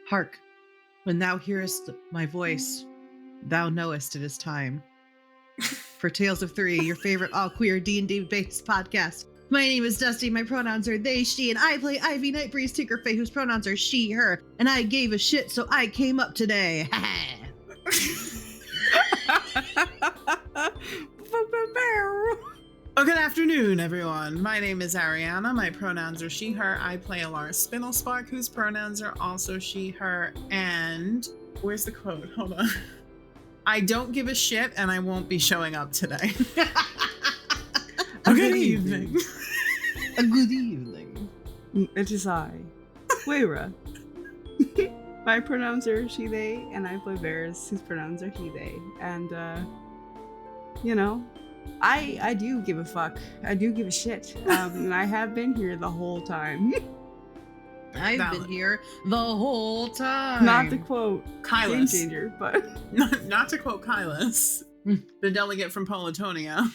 Hark, when thou hearest my voice, thou knowest it is time for Tales of Three, your favorite all-queer D&D based podcast. My name is Dusty, my pronouns are they, she, and I play Ivy Nightbreeze Tinkerfay, whose pronouns are she, her, and I gave a shit, so I came up today. Oh, good afternoon, everyone. My name is Ariana. My pronouns are she, her. I play Alara Spindlespark, whose pronouns are also she, her. And where's the quote? Hold on. I don't give a shit, and I won't be showing up today. Good evening. A good evening. It is I, Waira. My pronouns are she, they, and I play Varys, whose pronouns are he, they. And, I do give a fuck. I do give a shit. And I have been here the whole time. I've been here the whole time. Not to quote Kylus. Game Changer, but... Not to quote Kylus, the delegate from Politonia.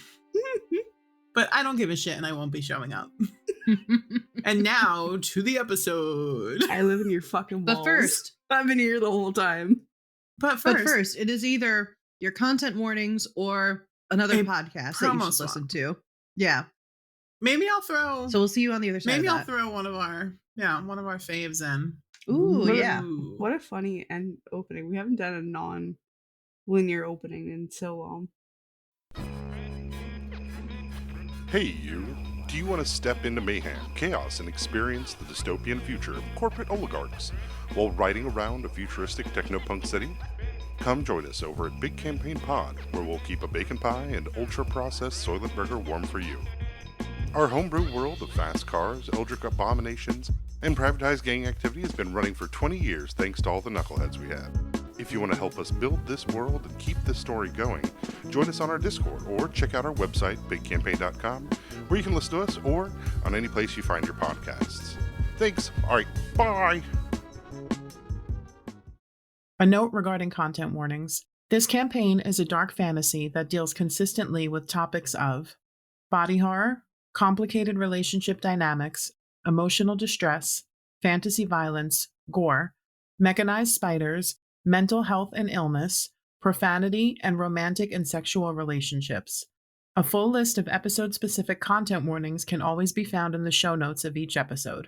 But I don't give a shit and I won't be showing up. And now to the episode. I live in your fucking walls. But first, I've been here the whole time. But first, it is either your content warnings or another podcast that you should listen to. Yeah. Maybe I'll throw. So we'll see you on the other side. Maybe I'll throw one of our faves in. Ooh, yeah. What a funny end opening. We haven't done a non-linear opening in so long. Hey you! Do you want to step into mayhem, chaos, and experience the dystopian future of corporate oligarchs while riding around a futuristic technopunk city? Come join us over at Big Campaign Pod, where we'll keep a bacon pie and ultra-processed soylent burger warm for you. Our homebrew world of fast cars, eldritch abominations, and privatized gang activity has been running for 20 years thanks to all the knuckleheads we have. If you want to help us build this world and keep this story going, join us on our Discord or check out our website, bigcampaign.com, where you can listen to us or on any place you find your podcasts. Thanks. All right. Bye. A note regarding content warnings. This campaign is a dark fantasy that deals consistently with topics of body horror, complicated relationship dynamics, emotional distress, fantasy violence, gore, mechanized spiders, mental health and illness, profanity, and romantic and sexual relationships. A full list of episode-specific content warnings can always be found in the show notes of each episode.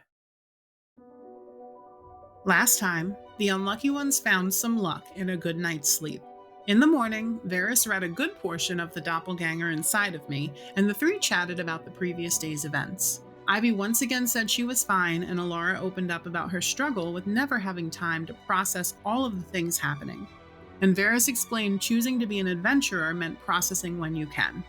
Last time, the unlucky ones found some luck in a good night's sleep. In the morning, Varys read a good portion of the doppelganger inside of me, and the three chatted about the previous day's events. Ivy once again said she was fine, and Alara opened up about her struggle with never having time to process all of the things happening. And Varys explained choosing to be an adventurer meant processing when you can.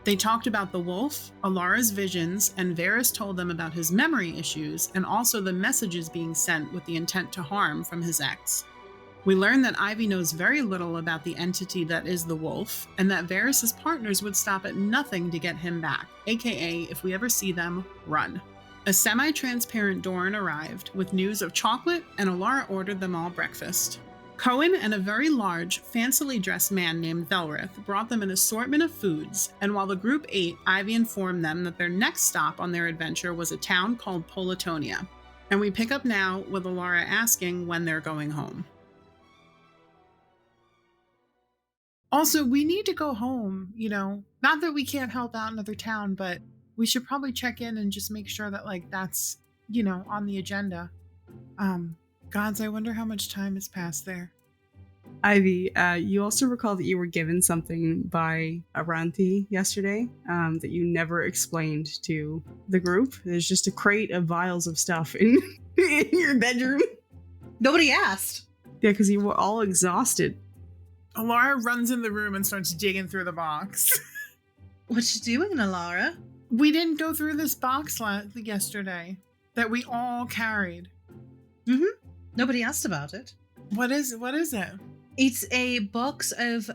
They talked about the wolf, Alara's visions, and Varys told them about his memory issues and also the messages being sent with the intent to harm from his ex. We learned that Ivy knows very little about the entity that is the wolf, and that Varys' partners would stop at nothing to get him back, aka, if we ever see them, run. A semi-transparent Doran arrived with news of chocolate, and Alara ordered them all breakfast. Cohen and a very large, fancily dressed man named Velrith brought them an assortment of foods, and while the group ate, Ivy informed them that their next stop on their adventure was a town called Politonia. And we pick up now with Alara asking when they're going home. Also, we need to go home, not that we can't help out another town, but we should probably check in and just make sure that, that's, on the agenda. Gods, I wonder how much time has passed there. Ivy, you also recall that you were given something by Aranthi yesterday that you never explained to the group. There's just a crate of vials of stuff in your bedroom. Nobody asked. Yeah, because you were all exhausted. Alara runs in the room and starts digging through the box. What's she doing, Alara? We didn't go through this box yesterday that we all carried. Mm-hmm. Nobody asked about it. What is it? It's a box of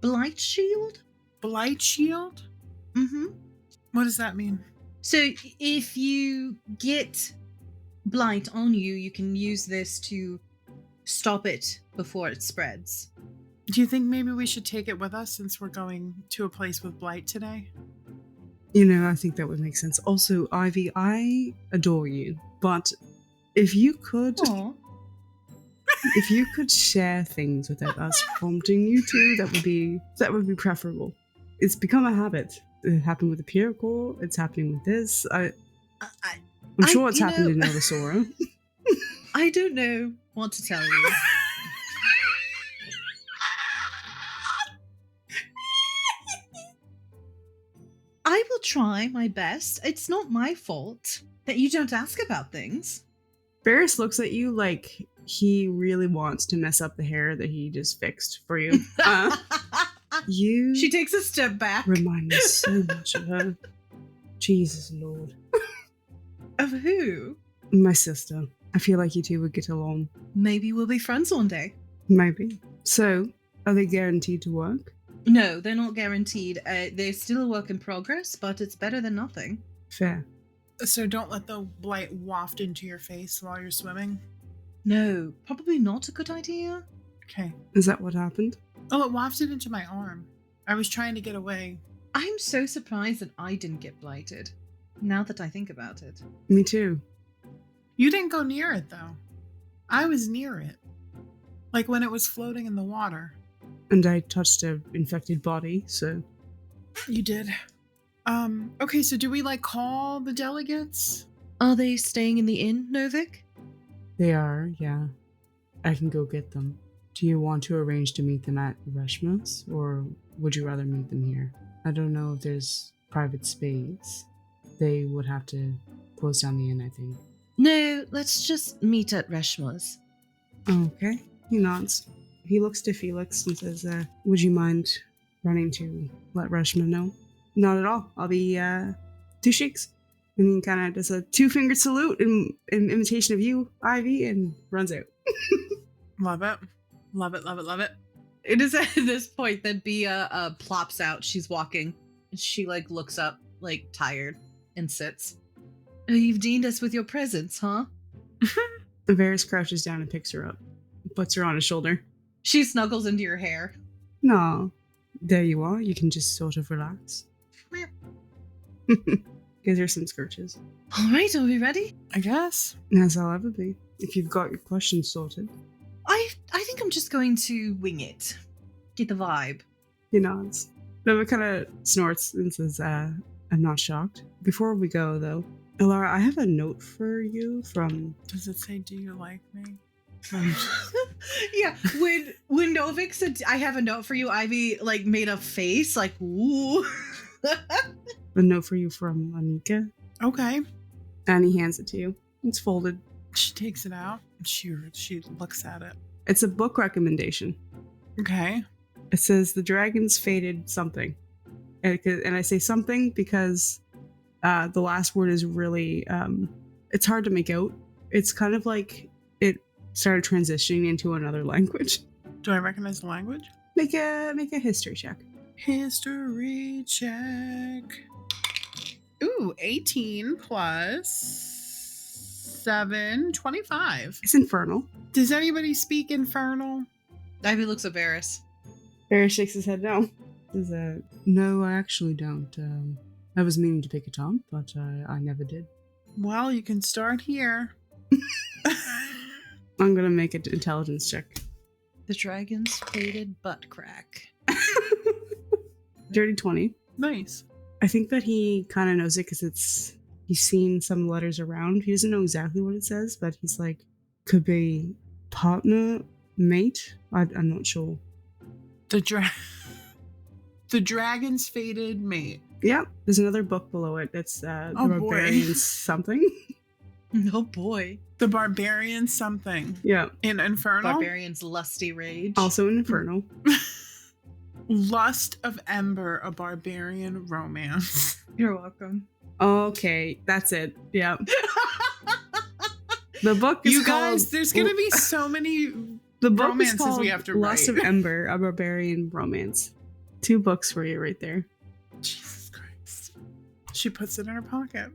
blight shield. Blight shield? Mm-hmm. What does that mean? So if you get blight on you, you can use this to stop it before it spreads. Do you think maybe we should take it with us since we're going to a place with blight today? I think that would make sense. Also, Ivy, I adore you, but if you could... Aww. If you could share things without us prompting you to, that would be preferable. It's become a habit. It happened with the Piracle. It's happening with this. I'm sure it's happened in Elvisora. I don't know what to tell you. I will try my best. It's not my fault that you don't ask about things. Barris looks at you like he really wants to mess up the hair that he just fixed for you. She takes a step back. Remind me so much of her. Jesus Lord. Of who? My sister. I feel like you two would get along. Maybe we'll be friends one day. Maybe. So, are they guaranteed to work? No, they're not guaranteed. They're still a work in progress, but it's better than nothing. Fair. So don't let the blight waft into your face while you're swimming? No, probably not a good idea. Okay. Is that what happened? Oh, it wafted into my arm. I was trying to get away. I'm so surprised that I didn't get blighted, now that I think about it. Me too. You didn't go near it, though. I was near it. Like when it was floating in the water. And I touched an infected body, so... You did. Okay, so do we, call the delegates? Are they staying in the inn, Novik? They are, yeah. I can go get them. Do you want to arrange to meet them at Reshma's, or would you rather meet them here? I don't know if there's private space. They would have to close down the inn, I think. No, let's just meet at Reshma's. Okay. He nods. He looks to Felix and says, would you mind running to let Reshma know? Not at all. I'll be 2 shakes. And he kind of does a 2-finger salute in imitation of you, Ivy, and runs out. Love it. Love it, love it, love it. It is at this point that Bia plops out. She's walking. She looks up, tired, and sits. Oh, you've deemed us with your presence, huh? Varys crouches down and picks her up. Puts her on his shoulder. She snuggles into your hair. No. There you are. You can just sort of relax. Gives her some scratches. All right, are we ready? I guess. As I'll ever be. If you've got your questions sorted. I think I'm just going to wing it. Get the vibe. He nods. Nova kind of snorts and says, I'm not shocked. Before we go, though, Alara, I have a note for you from... Does it say, do you like me? Yeah, when Novik said, I have a note for you, Ivy, made a face, ooh. A note for you from Anika. Okay. And he hands it to you. It's folded. She takes it out. She looks at it. It's a book recommendation. Okay. It says The Dragon's Faded Something. And I say something because the last word is really, it's hard to make out. It's kind of like it started transitioning into another language. Do I recognize the language? Make a history check. History check. Ooh, 18 plus 7, 25. It's infernal. Does anybody speak infernal? Ivy looks at Varys. Varys shakes his head no. Says, no, I actually don't. I was meaning to pick it up, but I never did. Well, you can start here. I'm gonna make an intelligence check. The dragon's faded butt crack. Dirty 20. Nice. I think that he kind of knows it because he's seen some letters around. He doesn't know exactly what it says, but he's like, could be partner, mate. I'm not sure. The dragon's faded mate. Yeah, there's another book below it. That's the Barbarian something. Oh boy. The Barbarian something. Yeah. In Infernal? Barbarian's lusty rage. Also in Infernal. Lust of Ember, a Barbarian romance. You're welcome. Okay, that's it. Yeah. The book is you called... guys, there's going to be so many the book romances is called we have to Lust write. of Ember, a Barbarian romance. 2 books for you right there. Jesus Christ. She puts it in her pocket.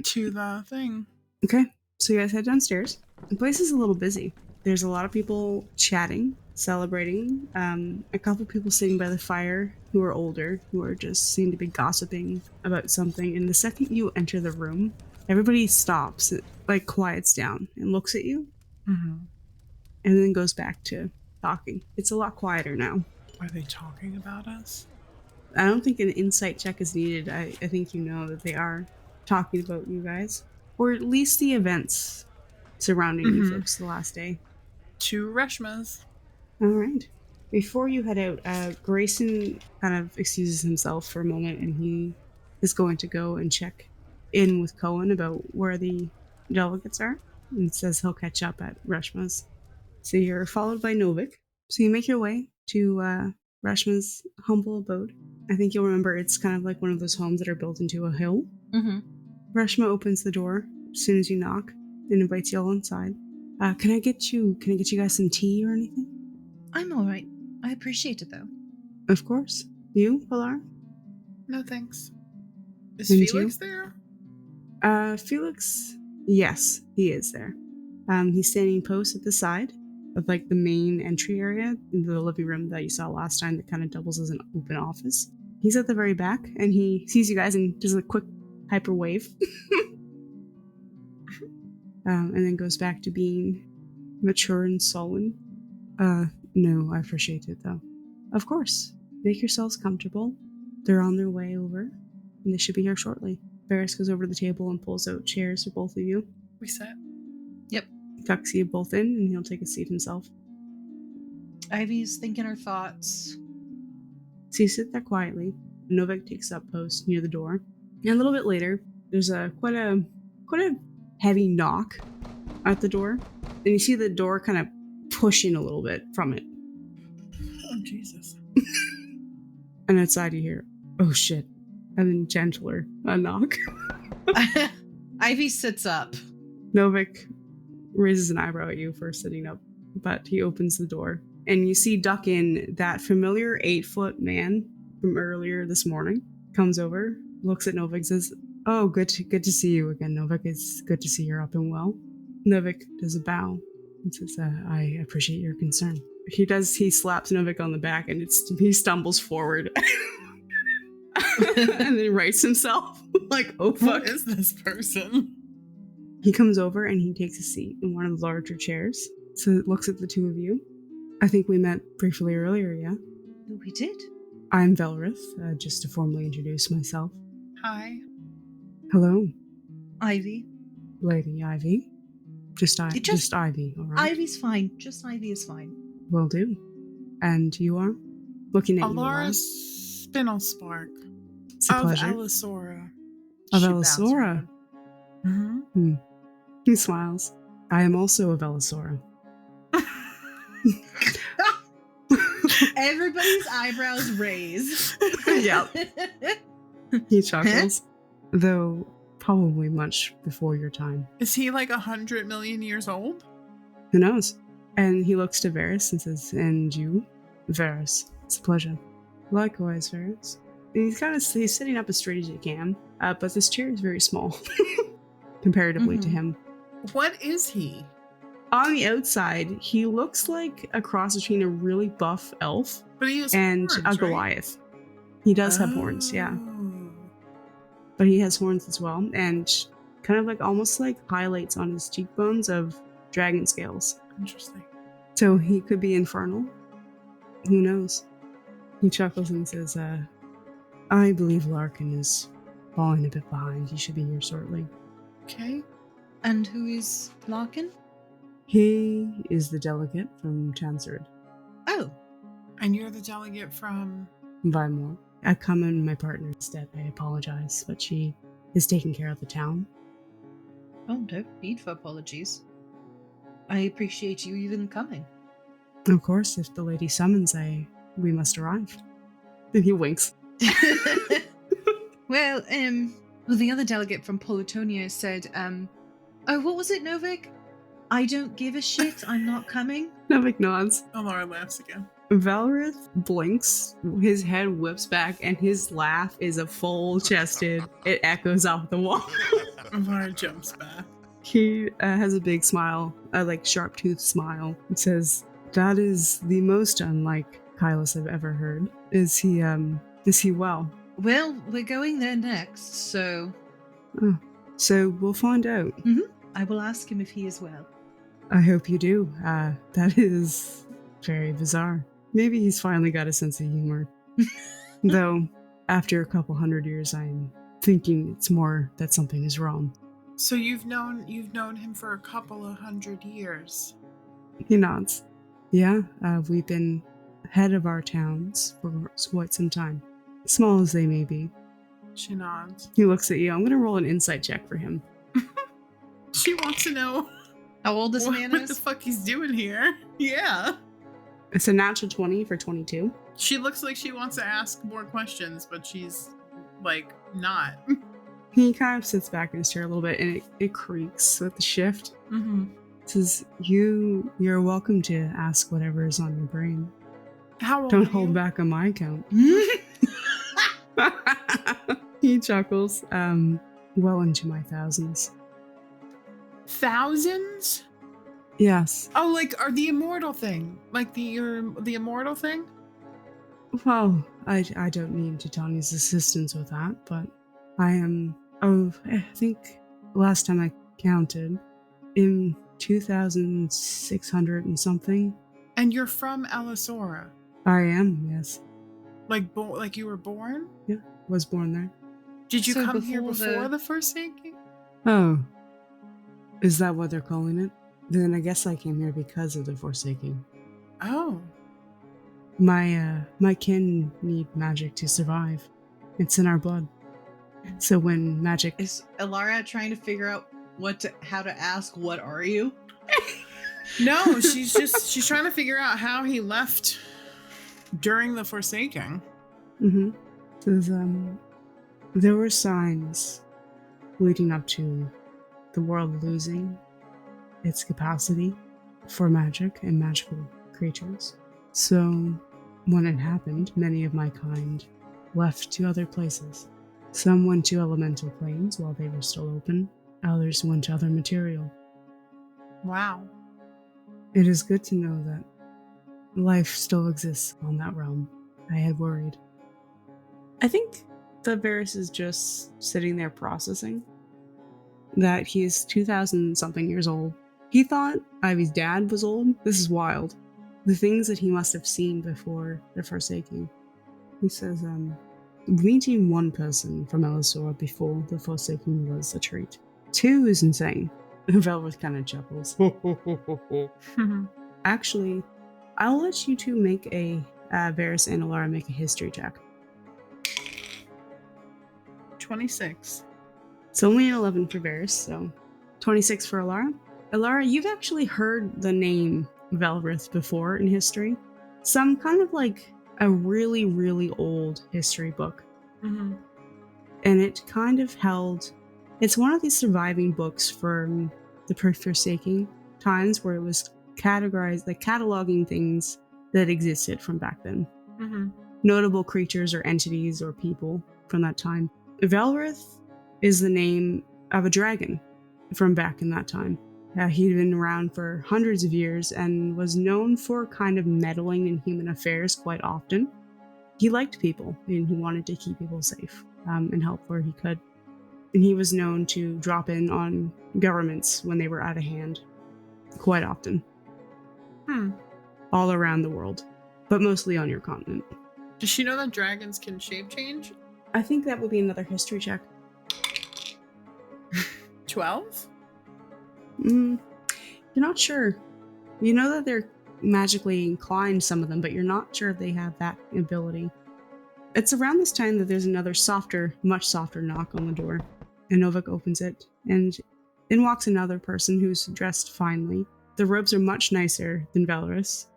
To the thing. Okay, so you guys head downstairs. The place is a little busy. There's a lot of people chatting, celebrating. A couple people sitting by the fire who are older, who are just seem to be gossiping about something. And the second you enter the room, everybody stops, quiets down and looks at you. Mm-hmm. and then goes back to talking. It's a lot quieter now. Are they talking about us? I don't think an insight check is needed. I think you know that they are talking about you guys, or at least the events surrounding you folks the last day. 2 Reshmas. All right. Before you head out, Grayson kind of excuses himself for a moment, and he is going to go and check in with Cohen about where the delegates are, and says he'll catch up at Reshma's. So you're followed by Novik. So you make your way to Reshma's humble abode. I think you'll remember it's kind of like one of those homes that are built into a hill. Mm-hmm. Reshma opens the door as soon as you knock and invites you all inside. Can I get you guys some tea or anything? I'm all right. I appreciate it, though. Of course. You, Pilar? No thanks. Is And Felix you? there? Felix, yes, he is there. He's standing post at the side of like the main entry area in the living room that you saw last time that kind of doubles as an open office. He's at the very back and he sees you guys and does a quick hyper wave. And then goes back to being mature and sullen. No, I appreciate it though. Of course. Make yourselves comfortable. They're on their way over, and they should be here shortly. Varys goes over to the table and pulls out chairs for both of you. We set. Yep. Tucks you both in, and he'll take a seat himself. Ivy's thinking her thoughts. So you sit there quietly. Novik takes up post near the door. And a little bit later, there's quite a heavy knock at the door. And you see the door kind of pushing a little bit from it. Oh, Jesus. And outside you hear, oh shit. And then gentler, a knock. Ivy sits up. Novik raises an eyebrow at you for sitting up, but he opens the door. And you see duck in that familiar 8-foot man from earlier this morning. Comes over, looks at Novik, says, oh, good to see you again, Novik. It's good to see you're up and well. Novik does a bow and says, I appreciate your concern. He slaps Novik on the back and he stumbles forward. And then rights himself. Like, oh fuck. What is this person? He comes over and he takes a seat in one of the larger chairs. So it looks at the two of you. I think we met briefly earlier, yeah? We did. I'm Velrith, just to formally introduce myself. Hi. Hello, Ivy. Lady Ivy. Just Ivy, all right? Ivy's fine. Just Ivy is fine. Will do. And you are? Looking at Alara you. Spinelspark. It's a Of pleasure. Elisora. Of She bows her Elisora. head. Mm-hmm. He smiles. I am also of Elisora. Everybody's eyebrows raise. Yep. He chuckles. Though probably much before your time. Is he like 100 million years old? Who knows? And he looks to Varys and says, and you? Varys. It's a pleasure. Likewise, Varys. And he's sitting up as straight as you can, but this chair is very small comparatively to him. What is he? On the outside, he looks like a cross between a really buff elf But he has and horns, a right? Goliath. He does have horns, yeah. Oh. But he has horns as well, and kind of like almost like highlights on his cheekbones of dragon scales. Interesting. So he could be infernal. Who knows? He chuckles and says, I believe Larkin is falling a bit behind. He should be here shortly. Okay. And who is Larkin? He is the delegate from Chancered. Oh. And you're the delegate from... Vymore. I come in my partner instead. I apologize, but she is taking care of the town. Oh, no need for apologies. I appreciate you even coming. Of course, if the lady summons, we must arrive. And he winks. Well, the other delegate from Politonia said, oh, what was it, Novik? I don't give a shit, I'm not coming. Novik nods. Alara laughs again. Valrith blinks, his head whips back, and his laugh is a full-chested. It echoes off the wall. Alara jumps back. He has a big smile, a sharp-toothed smile, and says, that is the most unlike Kylus I've ever heard. Is he well? Well, we're going there next, so... Oh, so we'll find out. I will ask him if he is well. I hope you do. That is very bizarre. Maybe he's finally got a sense of humor. Though, after a couple 100 years, I'm thinking it's more that something is wrong. So you've known him for a couple of 100 years. He nods. Yeah, we've been head of our towns for quite some time. Small as they may be. She nods. He looks at you. I'm going to roll an insight check for him. She wants to know How old this man what is? the fuck he's doing here. Yeah. It's a natural 20 for 22. She looks like she wants to ask more questions, but she's, like, not. He kind of sits back in his chair a little bit, and it creaks with the shift. Mm-hmm. Says, you're welcome to ask whatever is on your brain. How old Don't are hold you? back on my account. He chuckles. Well into my thousands. Thousands? Yes. Oh, like, are the immortal thing? Like the immortal thing? Well, I don't need Titania's assistance with that, but I am, I think last time I counted, in 2,600 and something. And you're from Elisora? I am, yes. Like you were born? Yeah, was born there. Did you So come here before before the- the Forsaking? Oh. Is that what they're calling it? Then I guess I came here because of the Forsaking. Oh. My kin need magic to survive. It's in our blood. So when magic Is Elara trying to figure out how to ask, what are you? No, she's trying to figure out how he left during the Forsaking. Mm-hmm. Says, there were signs leading up to the world losing its capacity for magic and magical creatures. So, when it happened, many of my kind left to other places. Some went to elemental planes while they were still open, others went to other material. Wow. It is good to know that life still exists on that realm. I had worried. I think that Varys is just sitting there processing that he is 2,000 something years old. He thought Ivy's dad was old. This is wild. The things that he must have seen before the Forsaking. He says, meeting one person from Elisora before the Forsaking was a treat. Two is insane. Velvet kind of chuckles. Actually, I'll let you two make a Varys and Elara make a history check. 26. It's only an 11 for Varys, so 26 for Elara. Elara, you've actually heard the name Velrith before in history. Some kind of like a really, really old history book. Mm-hmm. And it kind of held... It's one of these surviving books from the Forsaking times where it was categorized, like cataloging things that existed from back then. Mm-hmm. Notable creatures or entities or people from that time. Velrith is the name of a dragon from back in that time. He'd been around for hundreds of years and was known for kind of meddling in human affairs quite often. He liked people and he wanted to keep people safe and help where he could. And he was known to drop in on governments when they were out of hand quite often. All around the world, but mostly on your continent. Does she know that dragons can shape change? I think that would be another history check. 12? You're not sure. You know that they're magically inclined, some of them, but you're not sure if they have that ability. It's around this time that there's another softer, much softer knock on the door, and Novik opens it, and in walks another person who's dressed finely. The robes are much nicer than Valorous.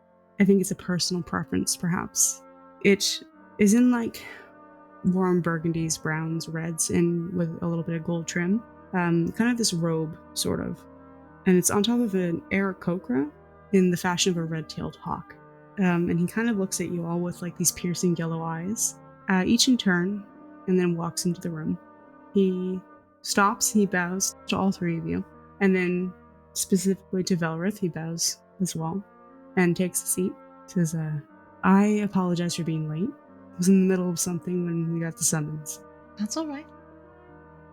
I think it's a personal preference, perhaps. It is in like warm burgundies, browns, reds, and with a little bit of gold trim. Kind of this robe, sort of. And it's on top of an Aarakocra in the fashion of a red-tailed hawk. And he kind of looks at you all with like these piercing yellow eyes, each in turn, and then walks into the room. He stops, he bows to all three of you, and then specifically to Velrith, he bows as well, and takes a seat. Says, I apologize for being late. I was in the middle of something when we got the summons. That's all right.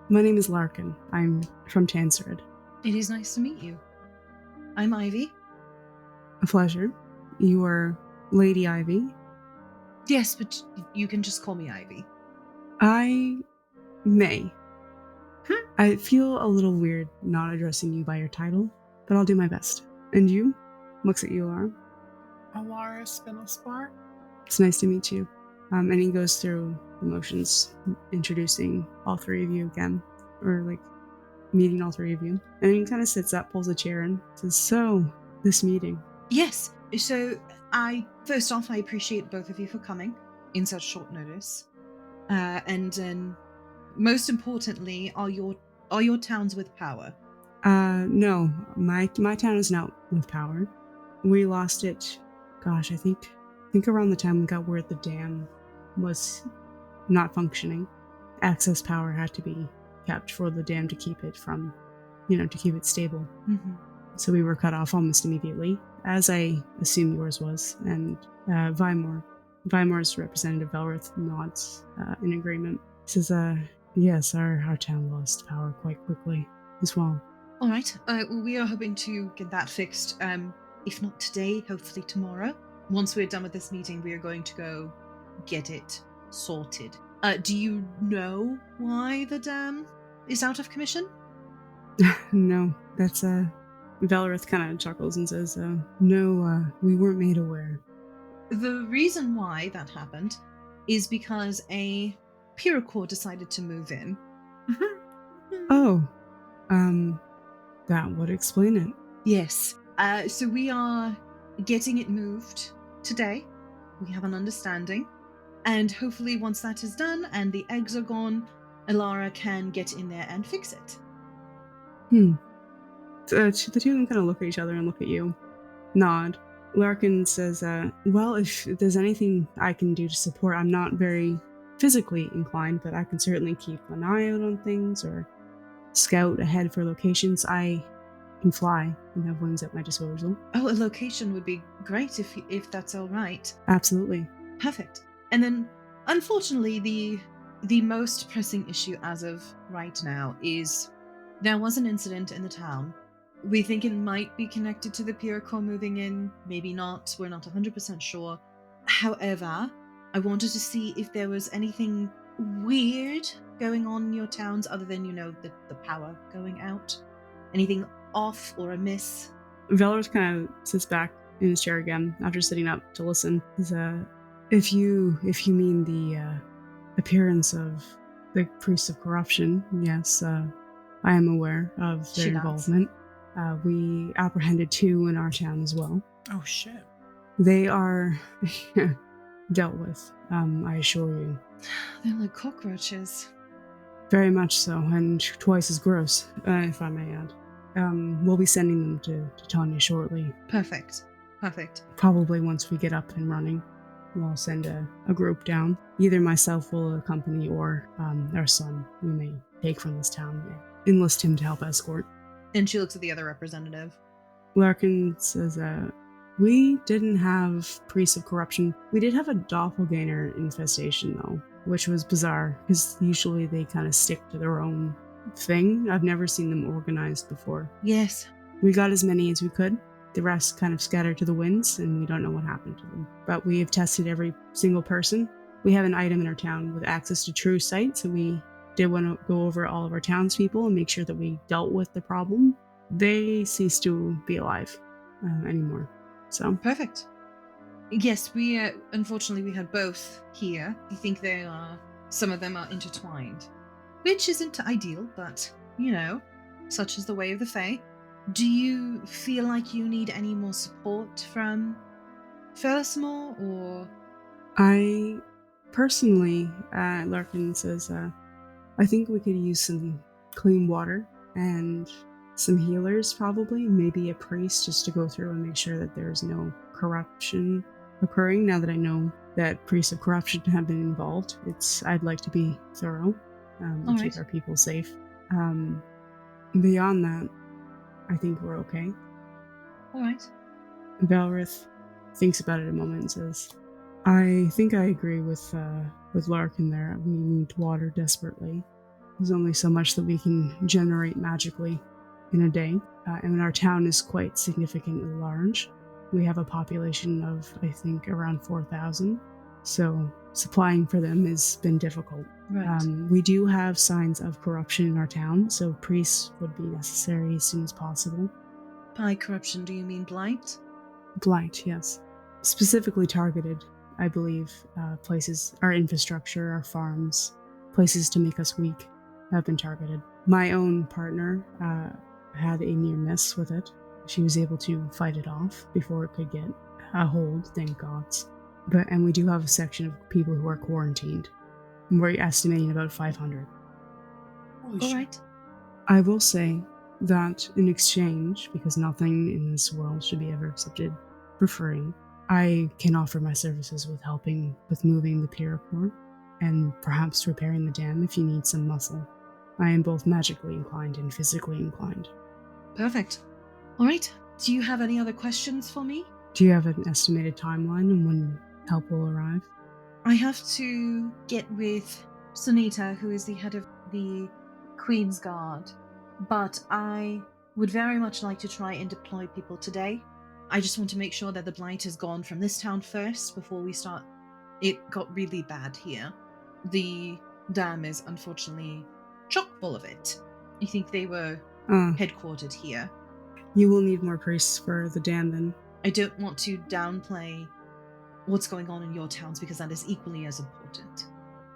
My name is Larkin. I'm from Tanserid. It is nice to meet you. I'm Ivy. A pleasure. You are Lady Ivy. Yes, but you can just call me Ivy. I may. I feel a little weird not addressing you by your title, but I'll do my best. And you? Looks at you, Laura. Alara Spinospar? It's nice to meet you. And he goes through the motions, introducing all three of you again, or like meeting all three of you. And he kind of sits up, pulls a chair, and says, "So, this meeting." Yes. So first off, I appreciate both of you for coming in such short notice. And then, most importantly, are your towns with power? No, my town is not with power. We lost it. Gosh, I think around the time we got word the dam was not functioning. Access power had to be kept for the dam to keep it from, to keep it stable. Mm-hmm. So we were cut off almost immediately, as I assume yours was. And Vimore's representative Velrith nods in agreement. He says, yes, our town lost power quite quickly as well. All right. Well, we are hoping to get that fixed. If not today, hopefully tomorrow. Once we're done with this meeting, we are going to go get it sorted. Do you know why the dam is out of commission? No, that's Velrith kind of chuckles and says, no, we weren't made aware. The reason why that happened is because a Pyrrhocor decided to move in. Oh, that would explain it. Yes. So we are getting it moved today. We have an understanding. And hopefully once that is done and the eggs are gone, Alara can get in there and fix it. The two of them kind of look at each other and look at you. Nod. Larkin says, well, if there's anything I can do to support, I'm not very physically inclined, but I can certainly keep an eye out on things or scout ahead for locations. I can fly and have wings at my disposal. Oh, a location would be great if that's all right. Absolutely. Perfect. And then, unfortunately, the most pressing issue as of right now is there was an incident in the town. We think it might be connected to the Pyrrhocor moving in, maybe not, we're not 100% sure. However, I wanted to see if there was anything weird going on in your towns other than, the power going out. Anything off or amiss? Velrith kind of sits back in his chair again after sitting up to listen. If you mean the appearance of the priests of corruption, yes, I am aware of their involvement. We apprehended 2 in our town as well. Oh, shit. They are dealt with, I assure you. They're like cockroaches. Very much so, and twice as gross, if I may add. We'll be sending them to Tanya shortly. Perfect. Probably once we get up and running, we'll send a group down. Either myself will accompany or our son we may take from this town and enlist him to help escort. And she looks at the other representative. Larkin says, we didn't have priests of corruption. We did have a doppelganger infestation, though, which was bizarre, because usually they kind of stick to their own thing. I've never seen them organized before. Yes. We got as many as we could. The rest kind of scattered to the winds, and we don't know what happened to them. But we have tested every single person. We have an item in our town with access to true sight, so we did want to go over all of our townspeople and make sure that we dealt with the problem. They cease to be alive anymore. So perfect. Yes, we unfortunately we had both here. I think some of them are intertwined, which isn't ideal, but such is the way of the Fae. Do you feel like you need any more support from Felismore, or? I personally, Larkin says, I think we could use some clean water and some healers, probably. Maybe a priest just to go through and make sure that there's no corruption occurring. Now that I know that priests of corruption have been involved, I'd like to be thorough and keep our people safe. Beyond that, I think we're okay. All right. Velrith thinks about it a moment and says, I think I agree with Larkin there. We need water desperately. There's only so much that we can generate magically. in a day. And our town is quite significantly large. We have a population of, I think, around 4,000. So supplying for them has been difficult. Right. We do have signs of corruption in our town, so priests would be necessary as soon as possible. By corruption, do you mean blight? Blight, yes. Specifically targeted, I believe, places, our infrastructure, our farms, places to make us weak have been targeted. My own partner had a near miss with it. She was able to fight it off before it could get a hold, thank gods. And we do have a section of people who are quarantined. We're estimating about 500. All right. I will say that in exchange, because nothing in this world should be ever accepted for free, I can offer my services with helping with moving the Pyrrhocor and perhaps repairing the dam if you need some muscle. I am both magically inclined and physically inclined. Perfect. All right. Do you have any other questions for me? Do you have an estimated timeline on when help will arrive? I have to get with Sunita, who is the head of the Queen's Guard, but I would very much like to try and deploy people today. I just want to make sure that the blight is gone from this town first before we start. It got really bad here. The dam is unfortunately chock full of it. I think they were headquartered here. You will need more priests for the dam then. I don't want to downplay what's going on in your towns because that is equally as important.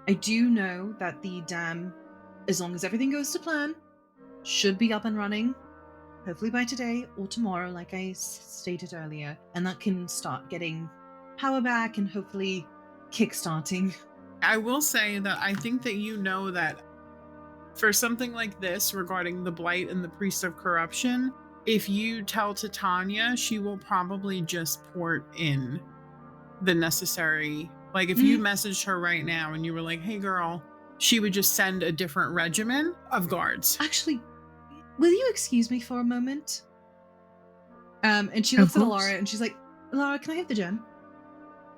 I do know that the dam, as long as everything goes to plan, should be up and running, hopefully by today or tomorrow, like I stated earlier, and that can start getting power back and hopefully kickstarting. I will say that I think that you know that for something like this regarding the blight and the priest of corruption, if you tell Titania, she will probably just port in the necessary, like if you messaged her right now and you were like, hey girl, she would just send a different regimen of guards. Actually, will you excuse me for a moment? And she looks at Alara and she's like, Alara, can I have the gem?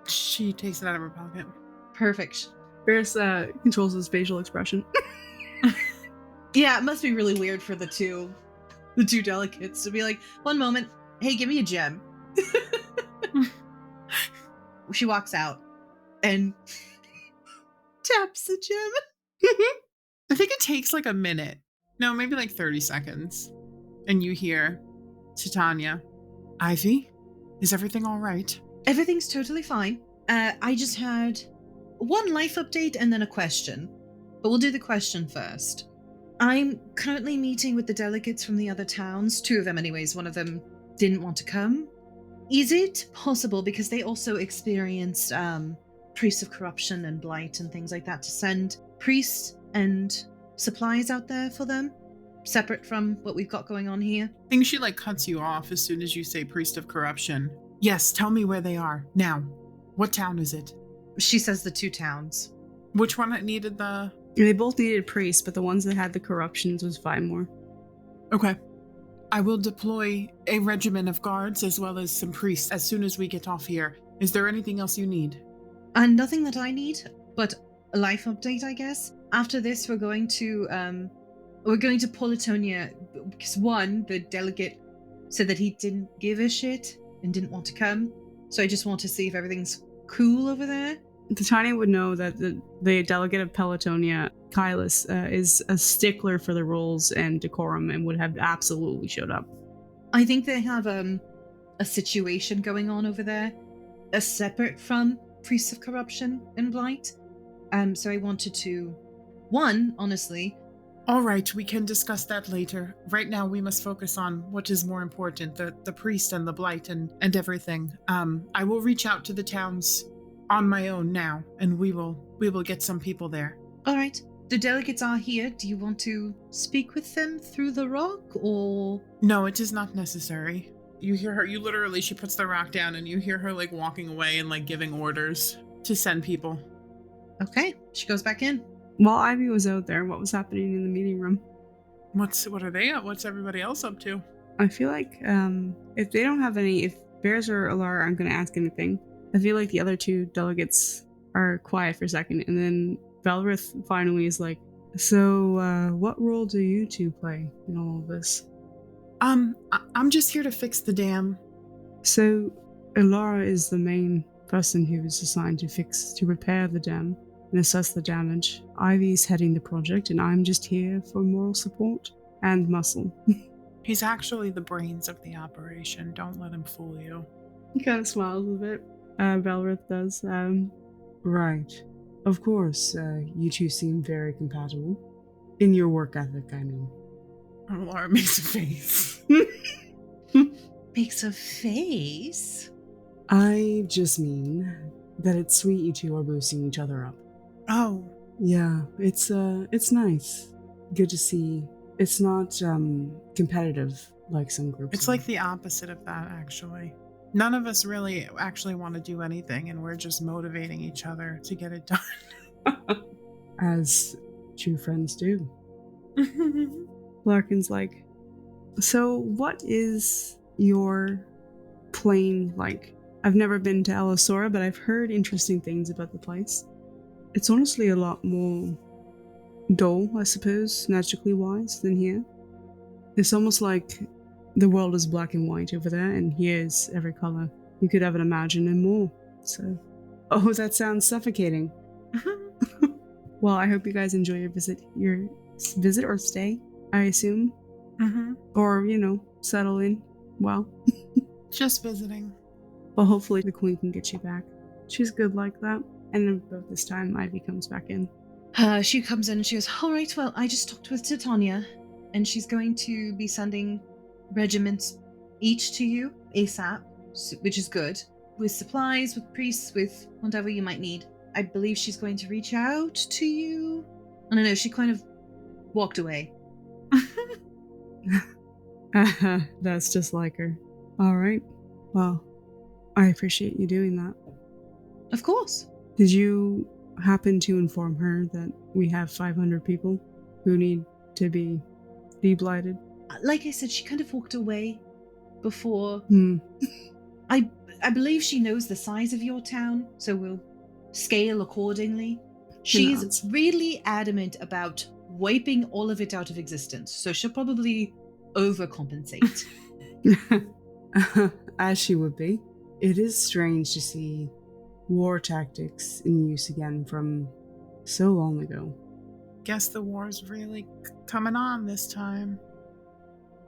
She takes it out of her pocket. Perfect. Varys controls his facial expression. Yeah, it must be really weird for the two delegates to be like, one moment, hey, give me a gem. She walks out and taps the gem. I think it takes like a minute. No, maybe like 30 seconds. And you hear Titania, Ivy, is everything all right? Everything's totally fine. I just had one life update and then a question. But we'll do the question first. I'm currently meeting with the delegates from the other towns, 2 of them anyways, one of them didn't want to come. Is it possible, because they also experienced priests of corruption and blight and things like that, to send priests and supplies out there for them, separate from what we've got going on here? I think she like cuts you off as soon as you say priest of corruption. Yes, tell me where they are. Now, what town is it? She says the 2 towns. Which one needed the... They both needed priests, but the ones that had the corruptions was 5 more. Okay. I will deploy a regiment of guards as well as some priests as soon as we get off here. Is there anything else you need? And nothing that I need, but a life update, I guess. After this, we're going to Politonia, because one, the delegate said that he didn't give a shit and didn't want to come. So I just want to see if everything's cool over there. Titania would know that the delegate of Pelotonia, Kylus, is a stickler for the rules and decorum and would have absolutely showed up. I think they have a situation going on over there, separate from priests of corruption and blight. So I wanted to, honestly. All right, we can discuss that later. Right now, we must focus on what is more important, the priest and the blight and everything. I will reach out to the towns on my own now, and we will get some people there. All right. The delegates are here. Do you want to speak with them through the rock, or? No, it is not necessary. You hear her, she puts the rock down, and you hear her like walking away and like giving orders to send people. Okay, she goes back in. While Ivy was out there, what was happening in the meeting room? What are they up? What's everybody else up to? I feel like if they don't have any, if Bears or Alara aren't going to ask anything, I feel like the other 2 delegates are quiet for a second, and then Valrith finally is like, so what role do you 2 play in all of this? I'm just here to fix the dam. So, Elara is the main person who was assigned to repair the dam and assess the damage. Ivy is heading the project, and I'm just here for moral support and muscle. He's actually the brains of the operation. Don't let him fool you. He kind of smiles a bit. Valrith does. Right. Of course, you two seem very compatible. In your work ethic, I mean. Laura makes a face. Makes a face? I just mean that it's sweet you two are boosting each other up. Oh. Yeah, it's nice. Good to see. It's not competitive like some groups. It's like the opposite of that, actually. None of us really actually want to do anything, and we're just motivating each other to get it done. As true friends do. Larkin's like, so what is your plane like? I've never been to Allosaura, but I've heard interesting things about the place. It's honestly a lot more dull, I suppose, magically wise, than here. It's almost like the world is black and white over there, and here's every color you could ever imagine and more. So, oh, that sounds suffocating. Well, I hope you guys enjoy your visit or stay, I assume. Mm-hmm. Or, settle in. Well, just visiting. Well, hopefully the queen can get you back. She's good like that. And about this time, Ivy comes back in. She comes in and she goes, all right, well, I just talked with Titania, and she's going to be sending regiments each to you ASAP, which is good, with supplies, with priests, with whatever you might need. I believe she's going to reach out to you. I don't know, she kind of walked away. That's just like her. All right. Well, I appreciate you doing that. Of course. Did you happen to inform her that we have 500 people who need to be de-blighted? Like I said, she kind of walked away before. I believe she knows the size of your town, so we'll scale accordingly. She's really adamant about wiping all of it out of existence, so she'll probably overcompensate. As she would be. It is strange to see war tactics in use again from so long ago. Guess the war's really coming on this time.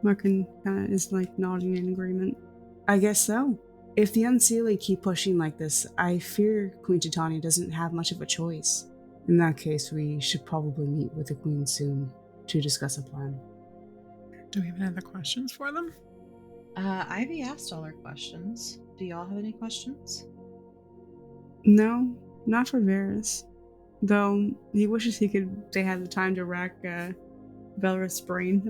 Markin kind of is nodding in agreement. I guess so. If the Seelie keep pushing like this, I fear Queen Titania doesn't have much of a choice. In that case, we should probably meet with the Queen soon to discuss a plan. Do we have any other questions for them? Ivy asked all her questions. Do y'all have any questions? No, not for Varys. Though he wishes they had the time to rack Valrith's brain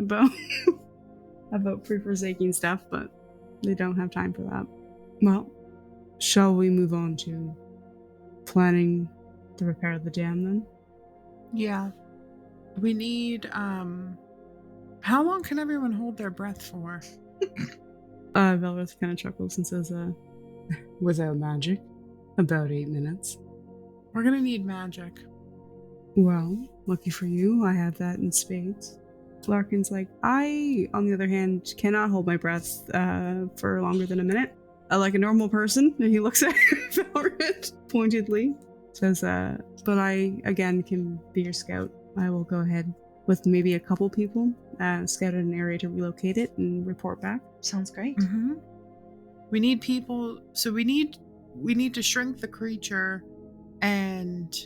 about pre-forsaking stuff, but they don't have time for that. Well, shall we move on to planning the repair of the dam then? Yeah. We need, how long can everyone hold their breath for? Valrith kind of chuckles and says, without magic, about 8 minutes. We're gonna need magic. Well, lucky for you, I have that in spades. Larkin's like, I, on the other hand, cannot hold my breath for longer than a minute. Like a normal person. And he looks at Valrith pointedly. Says, but I, again, can be your scout. I will go ahead with maybe a couple people, scout an area to relocate it and report back. Sounds great. Mm-hmm. We need people, so we need to shrink the creature and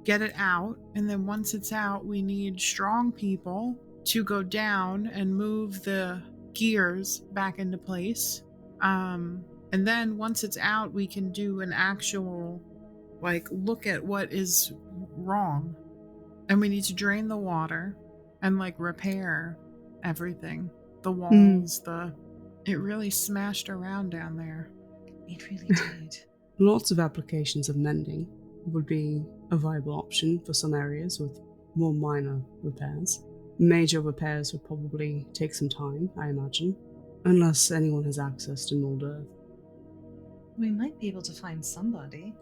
get it out, and then once it's out, we need strong people to go down and move the gears back into place. And then once it's out, we can do an actual, look at what is wrong. And we need to drain the water and, repair everything. The walls, it really smashed around down there. It really did. Lots of applications of mending would be a viable option for some areas with more minor repairs. Major repairs would probably take some time, I imagine, unless anyone has access to mold earth. We might be able to find somebody.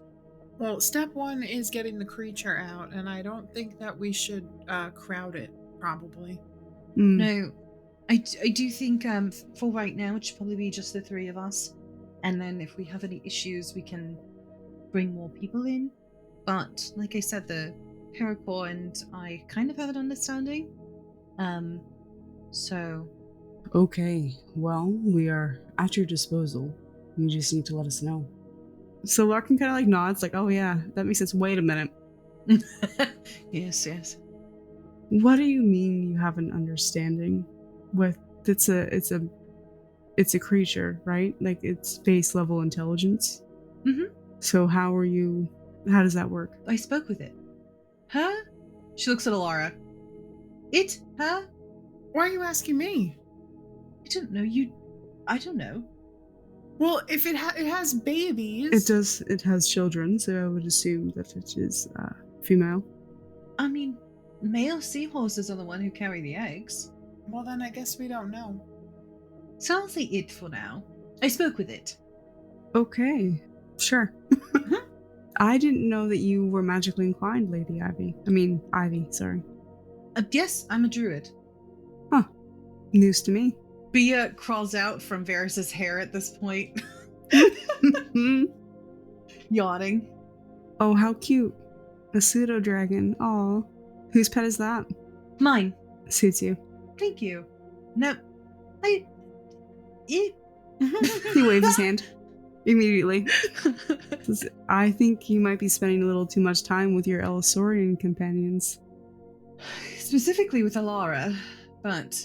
Well, step one is getting the creature out, and I don't think that we should crowd it, probably. No, I do think for right now it should probably be just the three of us, and then if we have any issues we can bring more people in. But like I said, the Paracore and I kind of have an understanding. So Okay, well, we are at your disposal. You just need to let us know. So Larkin kind of like nods, like, oh yeah, that makes sense. Wait a minute. yes. What do you mean you have an understanding with it's a creature, right? Like it's base level intelligence. Mm-hmm. So how does that work? I spoke with it. Huh? She looks at Alara. It? Huh? Why are you asking me? I don't know. I don't know. Well, if it has babies. It has children, so I would assume that it is female. I mean, male seahorses are the one who carry the eggs. Well, then I guess we don't know. So I'll say it for now. I spoke with it. Okay, sure. I didn't know that you were magically inclined, Lady Ivy. Ivy, sorry. Yes, I'm a druid. Huh. News to me. Bia crawls out from Varys's hair at this point. Yawning. Oh, how cute. A pseudo dragon. Aw. Whose pet is that? Mine. Suits you. Thank you. No. He waves his hand. Immediately. I think you might be spending a little too much time with your Elisorian companions. Specifically with Alara, but...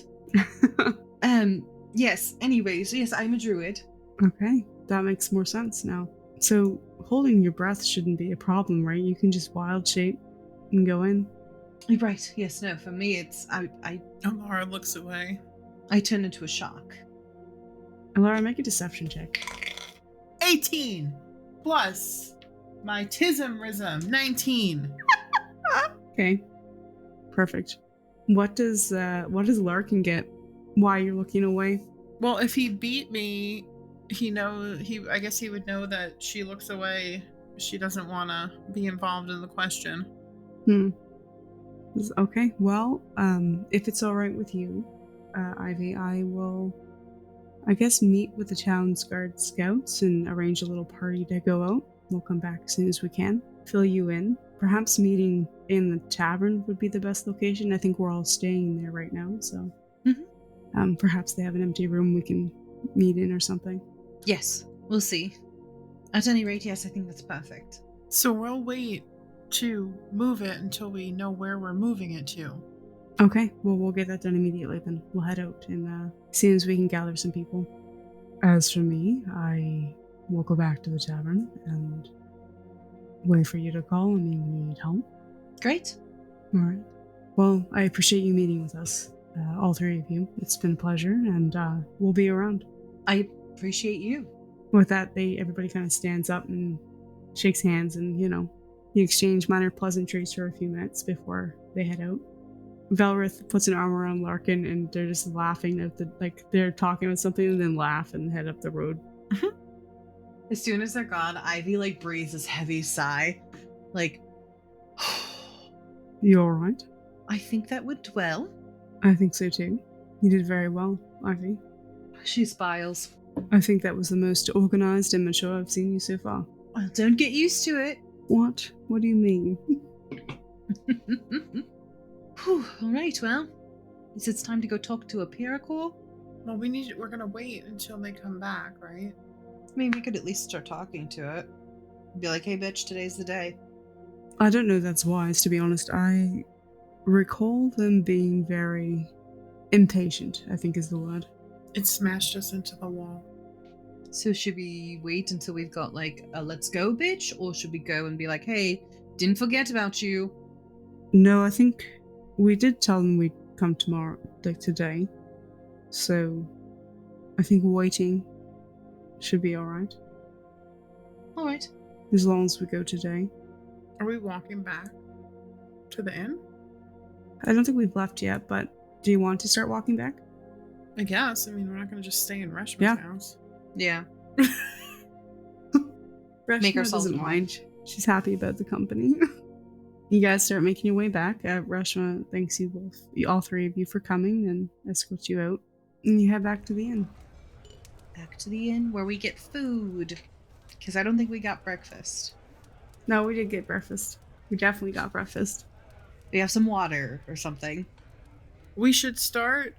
yes, anyways, yes, I'm a druid. Okay, that makes more sense now. So, holding your breath shouldn't be a problem, right? You can just wild shape and go in. Right, yes, no, for me it's... Alara looks away. I turn into a shark. Alara, make a deception check. 18 plus my Tism 19. Okay, perfect. What does Larkin get? Why you're looking away? Well, if he beat me, I guess he would know that she looks away. She doesn't want to be involved in the question. Okay, well, if it's all right with you, Ivy, I will, I guess, meet with the town's guard scouts and arrange a little party to go out. We'll come back as soon as we can, fill you in. Perhaps meeting in the tavern would be the best location. I think we're all staying there right now, so perhaps they have an empty room we can meet in or something. Yes, we'll see. At any rate, yes, I think that's perfect. So we'll wait to move it until we know where we're moving it to. Okay, well, we'll get that done immediately then. We'll head out and as soon as we can gather some people. As for me, I will go back to the tavern and wait for you to call on me when you need help. Great. All right. Well, I appreciate you meeting with us, all three of you. It's been a pleasure, and we'll be around. I appreciate you. With that, everybody kind of stands up and shakes hands, and you exchange minor pleasantries for a few minutes before they head out. Velrith puts an arm around Larkin, and they're just laughing at they're talking about something and then laugh and head up the road. As soon as they're gone, Ivy breathes this heavy sigh. You alright? I think that went well. I think so too. You did very well, Ivy. She smiles. I think that was the most organized and mature I've seen you so far. Well, don't get used to it. What? What do you mean? Alright, well, it's time to go talk to a Paracore. Well, we're gonna wait until they come back, right? I mean, we could at least start talking to it. Be like, hey bitch, today's the day. I don't know if that's wise, to be honest. I recall them being very impatient, I think is the word. It smashed us into the wall. So should we wait until we've got a let's go bitch? Or should we go and be like, hey, didn't forget about you? No, I think we did tell them we'd come tomorrow, today. So I think waiting should be alright. Alright. As long as we go today. Are we walking back to the inn? I don't think we've left yet, but do you want to start walking back? I guess. I mean, we're not going to just stay in Reshma's house. Yeah. Reshma doesn't mind. She's happy about the company. You guys start making your way back. Reshma thanks you both, all three of you, for coming and escorts you out. And you head back to the inn. Back to the inn where we get food. Because I don't think we got breakfast. No, we did get breakfast. We definitely got breakfast. We have some water or something. We should start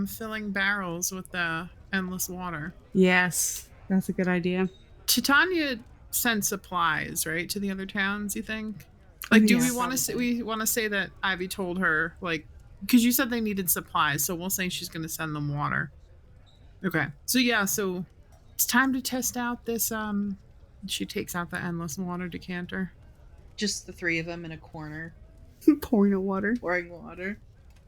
filling barrels with the endless water. Yes, that's a good idea. Titania sent supplies, right, to the other towns, you think? Like, do we want to say that Ivy told her, like, because you said they needed supplies, so we'll say she's going to send them water. Okay. So yeah, so it's time to test out this she takes out the endless water decanter. Just the three of them in a corner. Pouring water. Pouring water.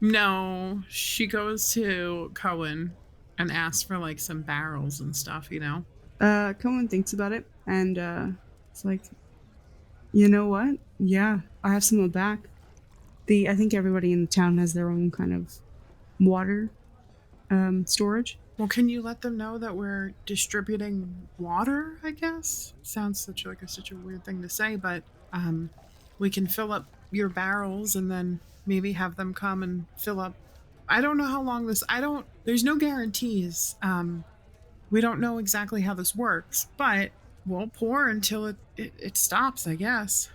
No, she goes to Cohen and asks for like some barrels and stuff, you know? Cohen thinks about it and it's like, you know what? Yeah, I have some back. I think everybody in the town has their own kind of water storage. Well, can you let them know that we're distributing water, I guess? Sounds such a weird thing to say, but we can fill up your barrels and then maybe have them come and fill up. I don't know how long there's no guarantees. We don't know exactly how this works, but we'll pour until it stops, I guess.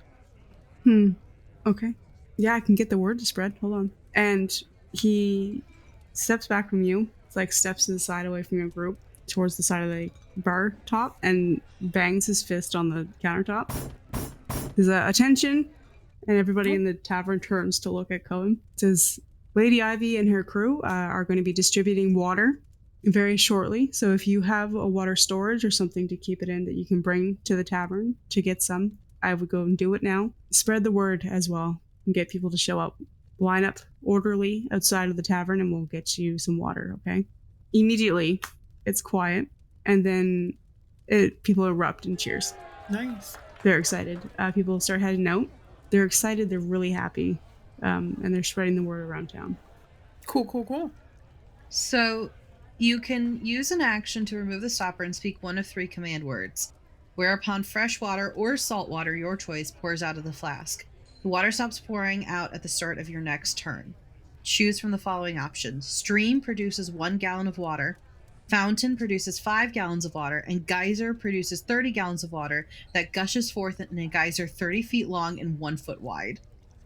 Okay. Yeah, I can get the word to spread. Hold on. And he steps back from you. It's like steps to the side away from your group towards the side of the bar top and bangs his fist on the countertop. There's attention, and everybody in the tavern turns to look at Cohen. It says, Lady Ivy and her crew are going to be distributing water very shortly. So if you have a water storage or something to keep it in that you can bring to the tavern to get some, I would go and do it now. Spread the word as well and get people to show up. Line up orderly outside of the tavern and we'll get you some water, okay? Immediately, it's quiet, and then people erupt in cheers. Nice. They're excited. People start heading out. They're excited. They're really happy, and they're spreading the word around town. Cool. So you can use an action to remove the stopper and speak one of 3 command words, whereupon fresh water or salt water, your choice, pours out of the flask. The water stops pouring out at the start of your next turn. Choose from the following options. Stream produces 1 gallon of water. Fountain produces 5 gallons of water. And geyser produces 30 gallons of water that gushes forth in a geyser 30 feet long and 1 foot wide.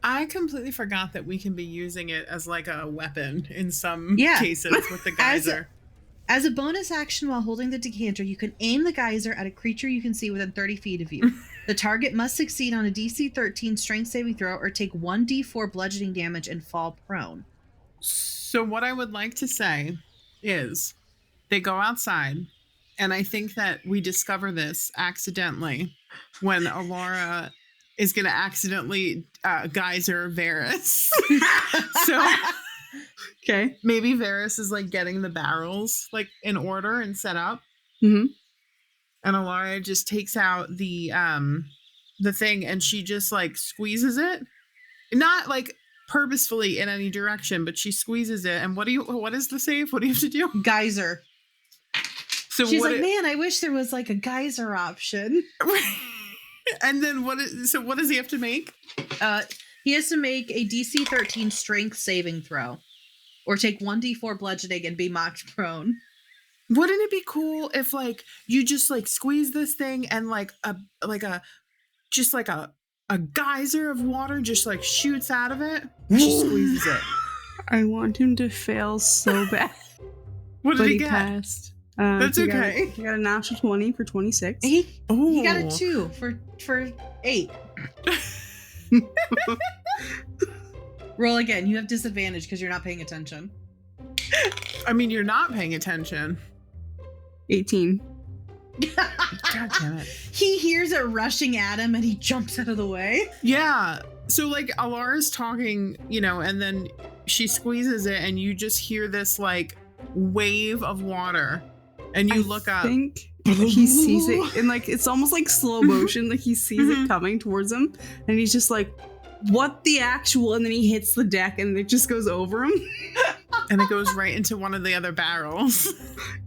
I completely forgot that we can be using it as like a weapon in some cases with the geyser. As a bonus action while holding the decanter, you can aim the geyser at a creature you can see within 30 feet of you. The target must succeed on a DC 13 strength saving throw or take 1d4 bludgeoning damage and fall prone. So what I would like to say is they go outside, and I think that we discover this accidentally when Alara is going to accidentally geyser Varys. So... Okay. Maybe Varys is like getting the barrels like in order and set up. Mm-hmm. And Alara just takes out the thing and she just like squeezes it. Not like purposefully in any direction, but she squeezes it. And what is the save? What do you have to do? Geyser. So she's like, man, I wish there was like a geyser option. And then what does he have to make? He has to make a DC 13 strength saving throw. Or take 1d4 bludgeoning and be knocked prone. Wouldn't it be cool if like you just like squeeze this thing and like a geyser of water just like shoots out of it? She squeezes it. I want him to fail so bad. What did he get? Passed. That's okay. He got a natural 20 for 26. He got a 2 for 8. Roll again. You have disadvantage because you're not paying attention. I mean, you're not paying attention. 18. God damn it. He hears it rushing at him and he jumps out of the way. Yeah. So like Alara's talking, you know, and then she squeezes it and you just hear this like wave of water and you look up. I think he sees it in like, it's almost like slow motion. Like he sees it coming towards him and he's just like, what the actual? And then he hits the deck and it just goes over him. And it goes right into one of the other barrels.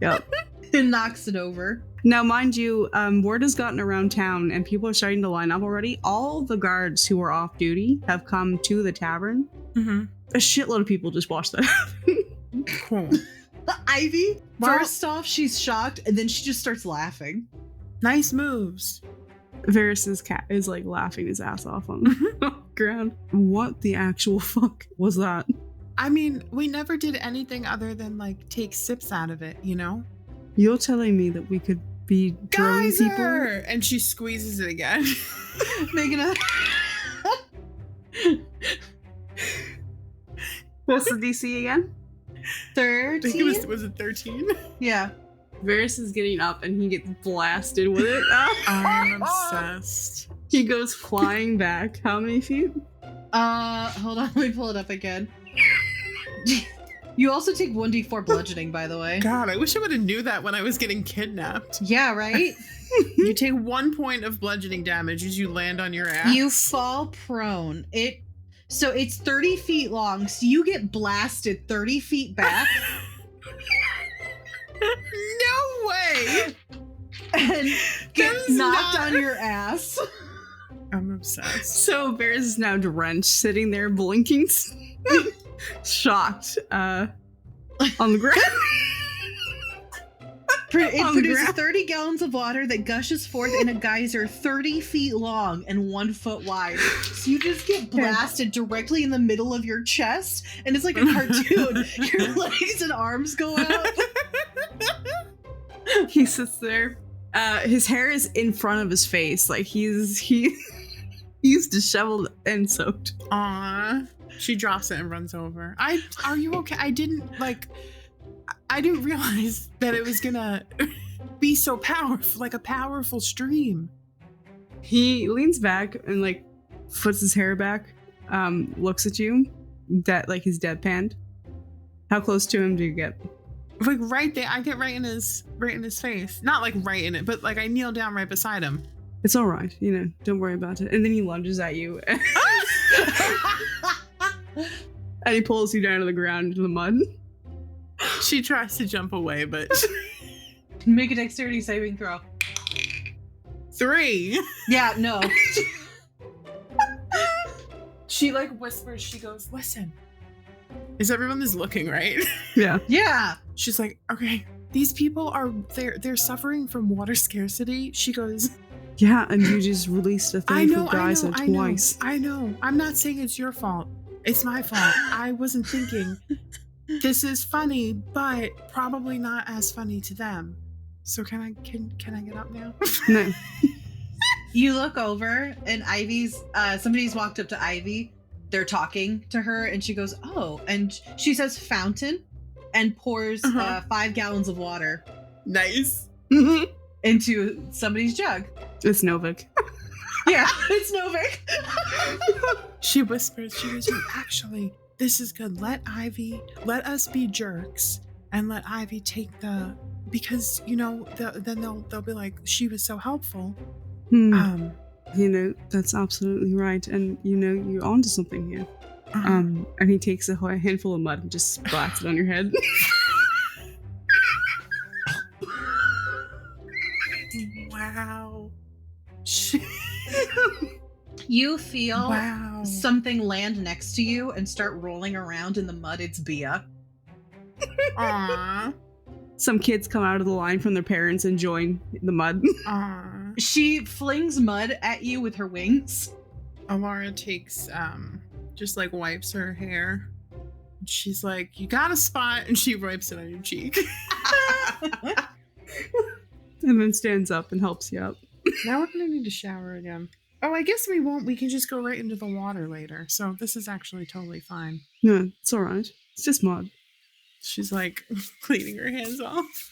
Yep. It knocks it over. Now, mind you, word has gotten around town and people are starting to line up already. All the guards who are off duty have come to the tavern. Mm-hmm. A shitload of people just watched that happen. Cool. Ivy, Well- first off, she's shocked, and then she just starts laughing. Nice moves. Varys's cat is like laughing his ass off on the ground. What the actual fuck was that? I mean, we never did anything other than like take sips out of it, you know? You're telling me that we could be drilling people? Geyser! And she squeezes it again. Making a What's the DC again? I think 13. was it 13? Yeah. Varys is getting up and he gets blasted with it. I'm obsessed. He goes flying back. How many feet? Hold on, let me pull it up again. You also take 1d4 bludgeoning, by the way. God, I wish I would have knew that when I was getting kidnapped. Yeah, right? You take 1 point of bludgeoning damage as you land on your ass. You fall prone. So it's 30 feet long, so you get blasted 30 feet back. No way! And get That is knocked not- on your ass. I'm obsessed. So Varys is now drenched, sitting there blinking, shocked, on the ground. It On the produces ground. 30 gallons of water that gushes forth in a geyser 30 feet long and 1 foot wide. So you just get blasted directly in the middle of your chest, and it's like a cartoon. Your legs and arms go out. He sits there. His hair is in front of his face, like he's disheveled and soaked. Aw. She drops it and runs over. Are you okay? I didn't realize that it was gonna be so powerful, like a powerful stream. He leans back and like puts his hair back, looks at you, that like he's deadpanned. How close to him do you get? Like right there, I get right in his face. Not like right in it, but like I kneel down right beside him. It's all right, don't worry about it. And then he lunges at you, and he pulls you down to the ground into the mud. She tries to jump away, but Make a dexterity saving throw. 3. Yeah, no. She like whispers. She goes, "Listen, is everyone is looking right?" Yeah. Yeah. She's like, "Okay, these people they're suffering from water scarcity." She goes, Yeah, and you just released a thing for Geyser twice. I know. I'm not saying it's your fault. It's my fault. I wasn't thinking. This is funny, but probably not as funny to them. So can I get up now? No. You look over, and somebody's walked up to Ivy. They're talking to her, and she goes, "Oh," and she says fountain, and pours 5 gallons of water Nice. into somebody's jug. It's Novik. Yeah, it's Novik. She whispers. She goes, "Actually, this is good. Let us be jerks, and let Ivy take because then they'll be like, she was so helpful." That's absolutely right, and you're onto something here. And he takes a handful of mud and just splats it on your head. Wow. You feel Wow. something land next to you and start rolling around in the mud. It's Bia. Aww. Some kids come out of the line from their parents and join the mud. Aww. She flings mud at you with her wings. Alara takes just like wipes her hair. She's like, "You got a spot," and she wipes it on your cheek. And then stands up and helps you up. Now we're gonna need to shower again. Oh, I guess we won't. We can just go right into the water later. So this is actually totally fine. No, it's all right. It's just mud. She's like cleaning her hands off.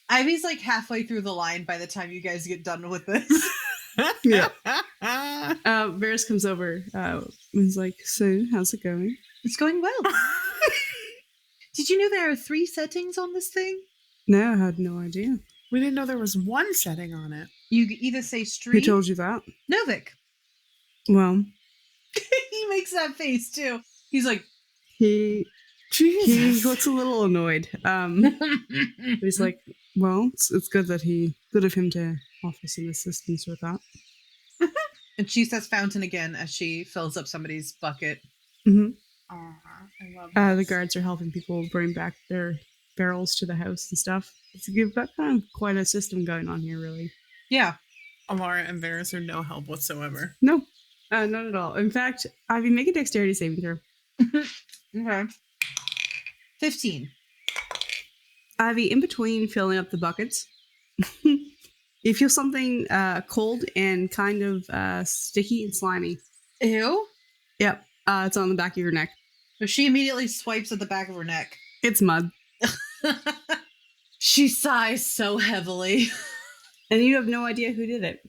Ivy's like halfway through the line by the time you guys get done with this. Yeah. Varys comes over and is like, "So, how's it going?" It's going well. Did you know there are 3 settings on this thing? No, I had no idea. We didn't know there was one setting on it. You either say Who street, told you that? Novik. Well, He makes that face too. He's like, he Jesus. looks a little annoyed. But he's like, "Well, it's good of him to offer some assistance with that." and she says fountain again as she fills up somebody's bucket. Mm-hmm. Aw, I love The this. guards are helping people bring back their barrels to the house and stuff. You've got kind of quite a system going on here, really. Yeah. Alara and Varys are no help whatsoever. No, not at all. In fact, Ivy, make a dexterity saving throw. Okay. 15. Ivy, in between filling up the buckets, you feel something cold and kind of sticky and slimy. Ew. Yep, it's on the back of your neck. So she immediately swipes at the back of her neck. It's mud. She sighs so heavily. And you have no idea who did it.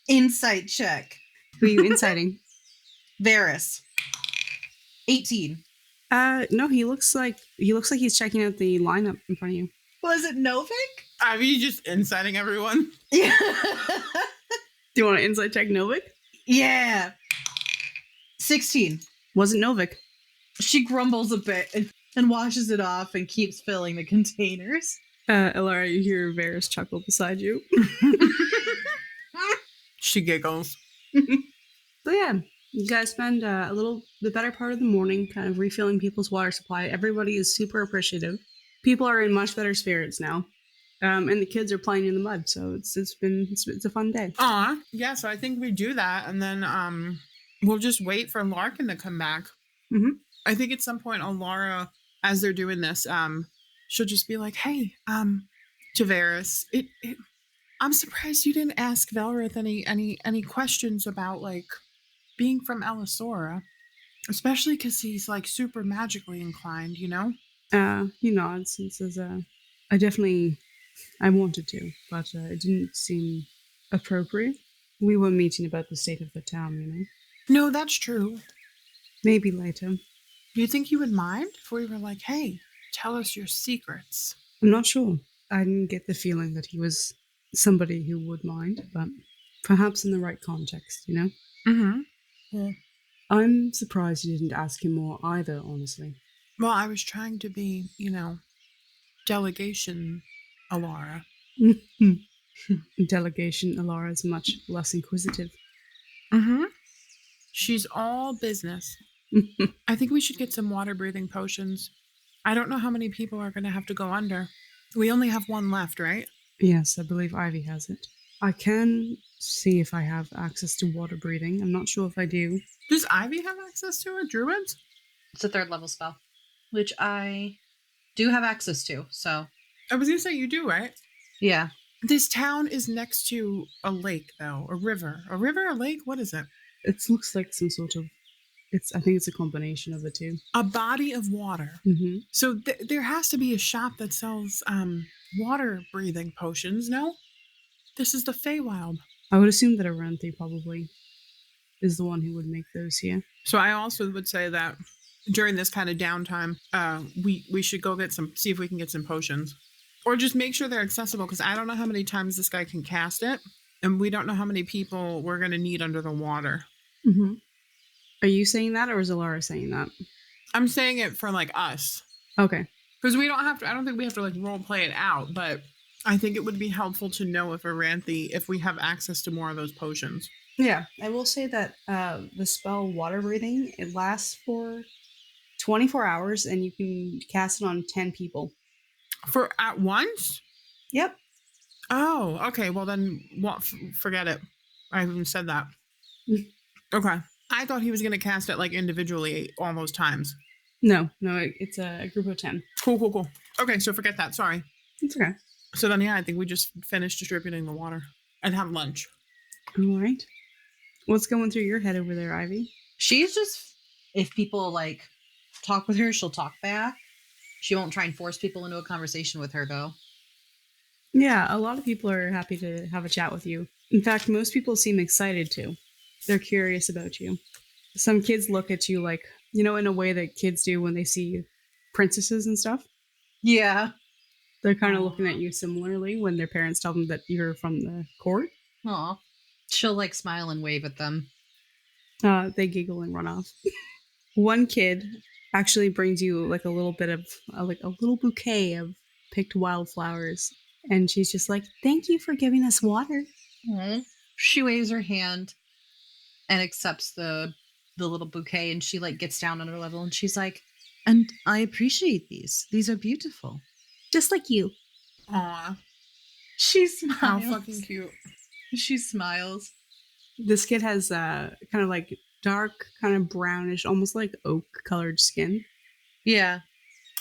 Insight check. Who are you inciting? Varys. 18. No, he looks like he's checking out the lineup in front of you. Was it Novik? Are you just inciting everyone? Yeah. Do you want to insight check Novik? Yeah. 16. Wasn't Novik. She grumbles a bit and washes it off and keeps filling the containers. Elara, you hear Varys chuckle beside you. She giggles. So yeah, you guys spend the better part of the morning kind of refilling people's water supply. Everybody is super appreciative. People are in much better spirits now. And the kids are playing in the mud, so it's a fun day. Aw, yeah, so I think we do that, and then we'll just wait for Larkin to come back. Mm-hmm. I think at some point Alara, as they're doing this, she'll just be like, hey, to Varys, I'm surprised you didn't ask Velrith any questions about, like, being from Elisora, especially because he's, like, super magically inclined, you know? He nods and says, I wanted to, but it didn't seem appropriate. We were meeting about the state of the town, you know? No, that's true. Maybe later. Do you think you would mind if we were like, hey, tell us your secrets? I'm not sure. I didn't get the feeling that he was somebody who would mind, but perhaps in the right context, you know? Mm-hmm. Yeah. I'm surprised you didn't ask him more either, honestly. Well, I was trying to be, delegation Alara. Delegation Alara is much less inquisitive. Mm-hmm. She's all business. I think we should get some water-breathing potions. I don't know how many people are going to have to go under. We only have one left, right? Yes, I believe Ivy has it. I can see if I have access to water breathing. I'm not sure if I do. Does Ivy have access to it, Druids? It's a 3rd level spell, which I do have access to, so. I was going to say you do, right? Yeah. This town is next to a lake, though. A river. A river, a lake? What is it? It looks like some sort of... I think it's a combination of the two. A body of water. Mm-hmm. So there has to be a shop that sells water-breathing potions, no? This is the Feywild. I would assume that Aranthi probably is the one who would make those here. So I also would say that during this kind of downtime, we should go see if we can get some potions. Or just make sure they're accessible, because I don't know how many times this guy can cast it, and we don't know how many people we're going to need under the water. Mm-hmm. Are you saying that, or is Alara saying that? I'm saying it for, like, us. Okay. Because we don't have to, I don't think we have to, like, role play it out, but I think it would be helpful to know if we have access to more of those potions. Yeah, I will say that the spell water breathing, it lasts for 24 hours, and you can cast it on 10 people. For at once? Yep. Oh, okay. Well, then forget it. I haven't said that. Okay. I thought he was going to cast it, like, individually all those times. No, it's a group of 10. Cool. Okay, so forget that. Sorry. It's okay. So then, yeah, I think we just finish distributing the water and have lunch. All right. What's going through your head over there, Ivy? She's just, if people, like, talk with her, she'll talk back. She won't try and force people into a conversation with her, though. Yeah, a lot of people are happy to have a chat with you. In fact, most people seem excited to. They're curious about you. Some kids look at you like, in a way that kids do when they see princesses and stuff. Yeah. They're kind of looking at you similarly when their parents tell them that you're from the court. Aw. She'll, like, smile and wave at them. They giggle and run off. One kid actually brings you, like, a little bit of, a little bouquet of picked wildflowers. And she's just like, thank you for giving us water. Aww. She waves her hand and accepts the little bouquet, and she, like, gets down on her level, and she's like, And I appreciate these. These are beautiful. Just like you. Aw, She smiles. how fucking cute. She smiles. This kid has kind of like dark, kind of brownish, almost like oak colored skin, Yeah.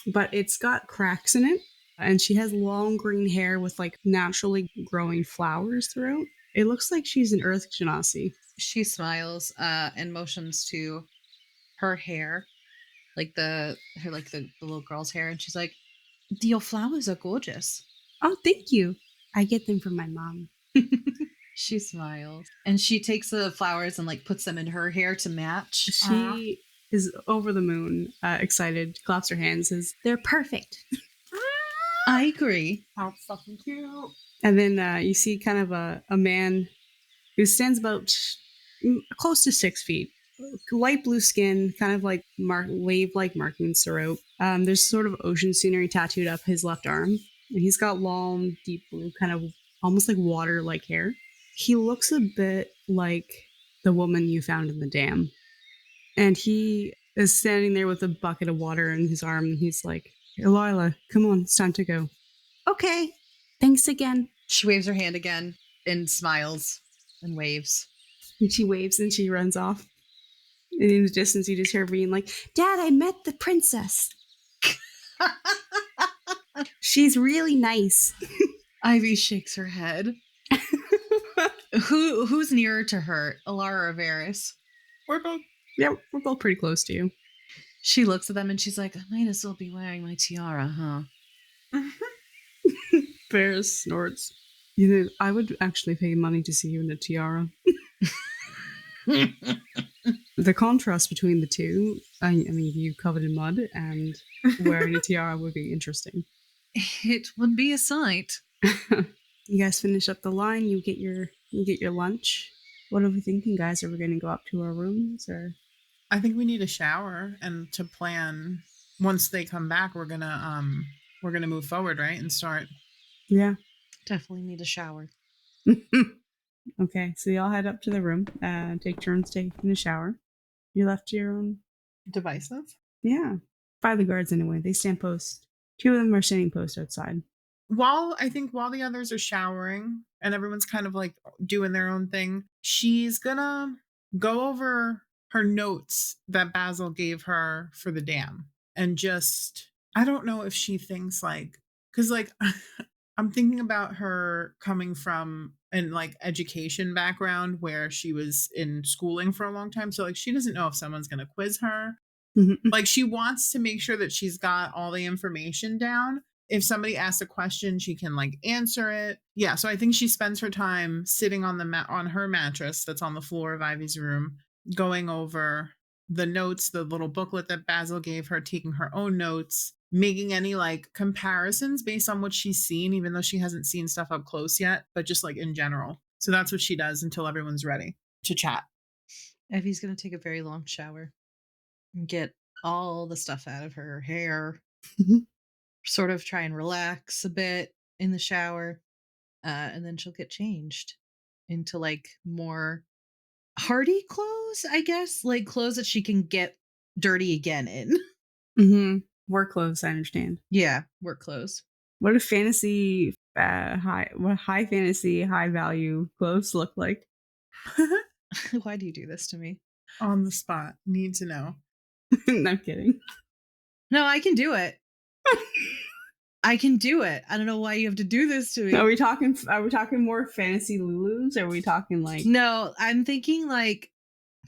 but it's got cracks in it. And she has long green hair with like naturally growing flowers throughout. It looks like she's an earth genasi. She smiles and motions to her hair, like the little girl's hair, and she's like, "Your flowers are gorgeous." Oh, thank you. I get them from my mom. She smiles and she takes the flowers and like puts them in her hair to match. She is over the moon, excited, claps her hands, says, "They're perfect." I agree. How fucking cute. And then you see kind of a man who stands about close to 6 feet. Light blue skin, kind of like wave-like markings throughout. There's sort of ocean scenery tattooed up his left arm. And he's got long, deep blue, kind of almost like water-like hair. He looks a bit like the woman you found in the dam. And he is standing there with a bucket of water in his arm, and he's like, "Lila, come on, it's time to go." "Okay, thanks again." She waves her hand again and smiles and waves. And she waves and she runs off. And in the distance, you just hear being like, "Dad, I met the princess. She's really nice." Ivy shakes her head. Who's nearer to her, Alara or Varys? We're both. Yeah, we're both pretty close to you. She looks at them and she's like, "I might as well be wearing my tiara, huh?" Ferris snorts. You know, I would actually pay money to see you in a tiara. The contrast between the two, I mean, you covered in mud and wearing a tiara would be interesting. It would be a sight. You guys finish up the line. You get your lunch. What are we thinking, guys? Are we going to go up to our rooms, or? I think we need a shower and to plan. Once they come back, we're gonna move forward, right, and start. Yeah. Definitely need a shower. Okay, so you all head up to the room. Take turns taking a shower. You left to your own. Divisive. Yeah. By the guards anyway. They stand post. 2 of them are standing post outside. While the others are showering and everyone's kind of like doing their own thing, she's gonna go over her notes that Basil gave her for the dam. And just, I don't know if she thinks like, because like, I'm thinking about her coming from an like education background where she was in schooling for a long time. So like, she doesn't know if someone's going to quiz her. Like, she wants to make sure that she's got all the information down. If somebody asks a question, she can like answer it. Yeah. So I think she spends her time sitting on on her mattress that's on the floor of Ivy's room, going over the notes, the little booklet that Basil gave her, taking her own notes, making any like comparisons based on what she's seen, even though she hasn't seen stuff up close yet, but just like in general. So that's what she does until everyone's ready to chat. Evie's going to take a very long shower and get all the stuff out of her hair, sort of try and relax a bit in the shower, and then she'll get changed into like more hardy clothes, I guess, like clothes that she can get dirty again in. Work clothes, I understand. Yeah, work clothes. What if fantasy high fantasy, high value clothes look like? Why do you do this to me? On the spot. Need to know. No, I'm kidding. No, I can do it. I can do it. I don't know why you have to do this to me. Are we talking more fantasy Lulus? Or are we talking like? No, I'm thinking like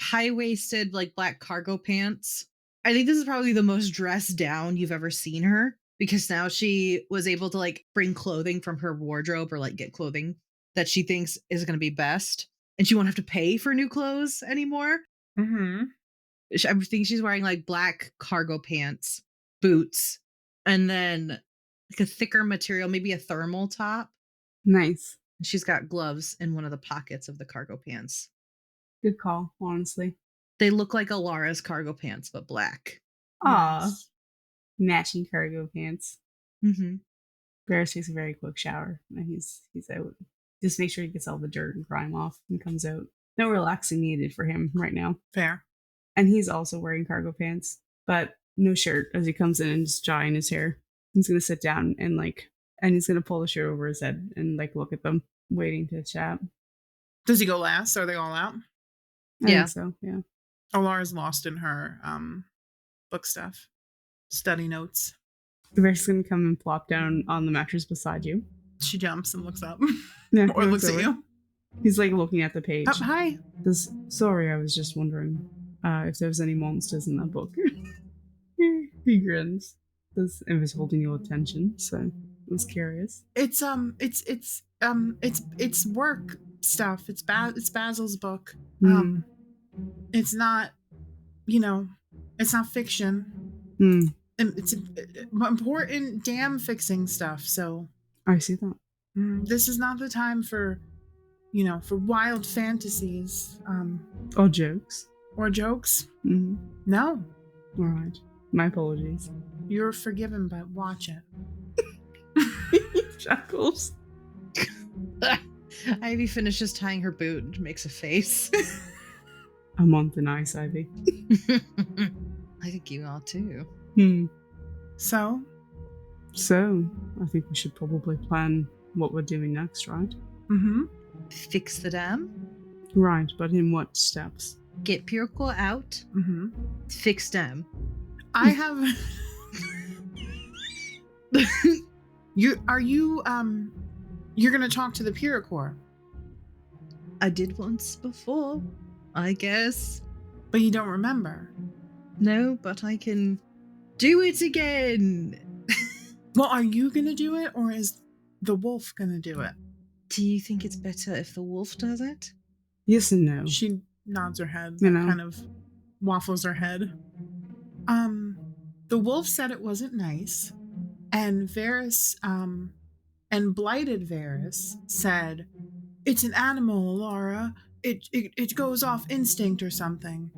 high-waisted, like black cargo pants. I think this is probably the most dressed down you've ever seen her, because now she was able to like bring clothing from her wardrobe, or like get clothing that she thinks is going to be best, and she won't have to pay for new clothes anymore. I think she's wearing like black cargo pants, boots, and then like a thicker material, maybe a thermal top. Nice. And she's got gloves in one of the pockets of the cargo pants. Good call, honestly. They look like Alara's cargo pants, but black. Aw. Nice. Matching cargo pants. Mm-hmm. Barris takes a very quick shower and he's out. Just make sure he gets all the dirt and grime off and comes out. No relaxing needed for him right now. Fair. And he's also wearing cargo pants, but no shirt as he comes in and just drying his hair. He's gonna sit down and he's gonna pull the shirt over his head and look at them, waiting to chat. Does he go last? Are they all out? I think so, yeah. Alara's lost in her book stuff, study notes. Varys gonna come and plop down on the mattress beside you. She jumps and looks up. Yeah, or looks at you. He's looking at the page. Hi. Sorry, I was just wondering if there was any monsters in that book. He grins. It was holding your attention, so I was curious. It's work stuff. It's Basil's book. It's not, it's not fiction. It's important dam fixing stuff. So I see that. This is not the time for, for wild fantasies. Or jokes. No. All right. My apologies. You're forgiven, but watch it. Shackles. Ivy finishes tying her boot and makes a face. I'm on thin ice, Ivy. I think you are too. So, I think we should probably plan what we're doing next, right? Fix the dam. Right, but in what steps? Get Purecore out. Fix dam. I have. You're gonna talk to the Purecore. I did once before, I guess. But you don't remember. No, but I can do it again. Well, are you gonna do it, or is the wolf gonna do it? Do you think it's better if the wolf does it? Yes and no. She nods her head, kind of waffles her head. The wolf said it wasn't nice, and Varys, and blighted Varys said, "It's an animal, Laura. It goes off instinct or something."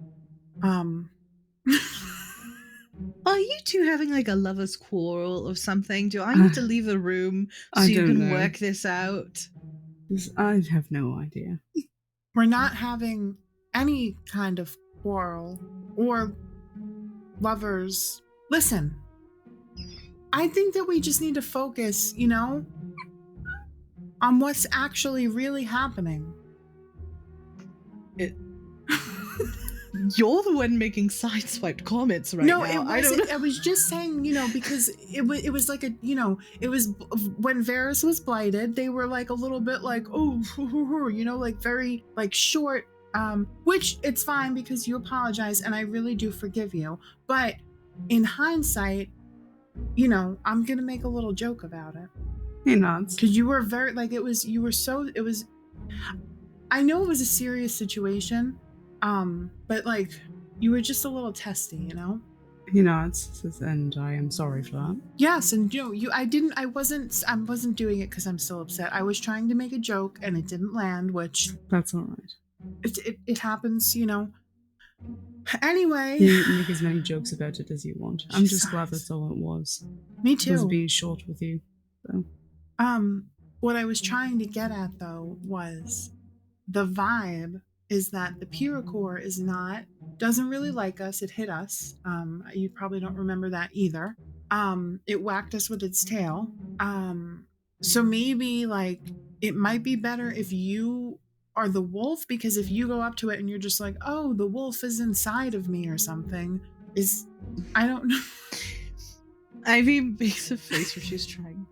Are you two having a lover's quarrel or something? Do I need to leave the room so you can work this out? I have no idea. We're not having any kind of quarrel or lovers. Listen, I think that we just need to focus, on what's actually really happening. You're the one making sideswiped comments now. I was just saying, because it was like it was when Varys was blighted, they were a little bit very short, which it's fine because you apologize and I really do forgive you. But in hindsight, I'm going to make a little joke about it. He nods. Because you were very, I know it was a serious situation, but you were just a little testy, He nods, says, and I am sorry for that. Yes, and I wasn't doing it because I'm still upset. I was trying to make a joke and it didn't land, which that's all right. It happens, Anyway, you make as many jokes about it as you want. I'm just glad that's all it was. Me too. It was being short with you. So. What I was trying to get at though was the vibe is that the Purecore doesn't really like us. It hit us. You probably don't remember that either. It whacked us with its tail. So maybe it might be better if you are the wolf, because if you go up to it and you're just oh, the wolf is inside of me or something, I don't know. Ivy makes a face where she's trying.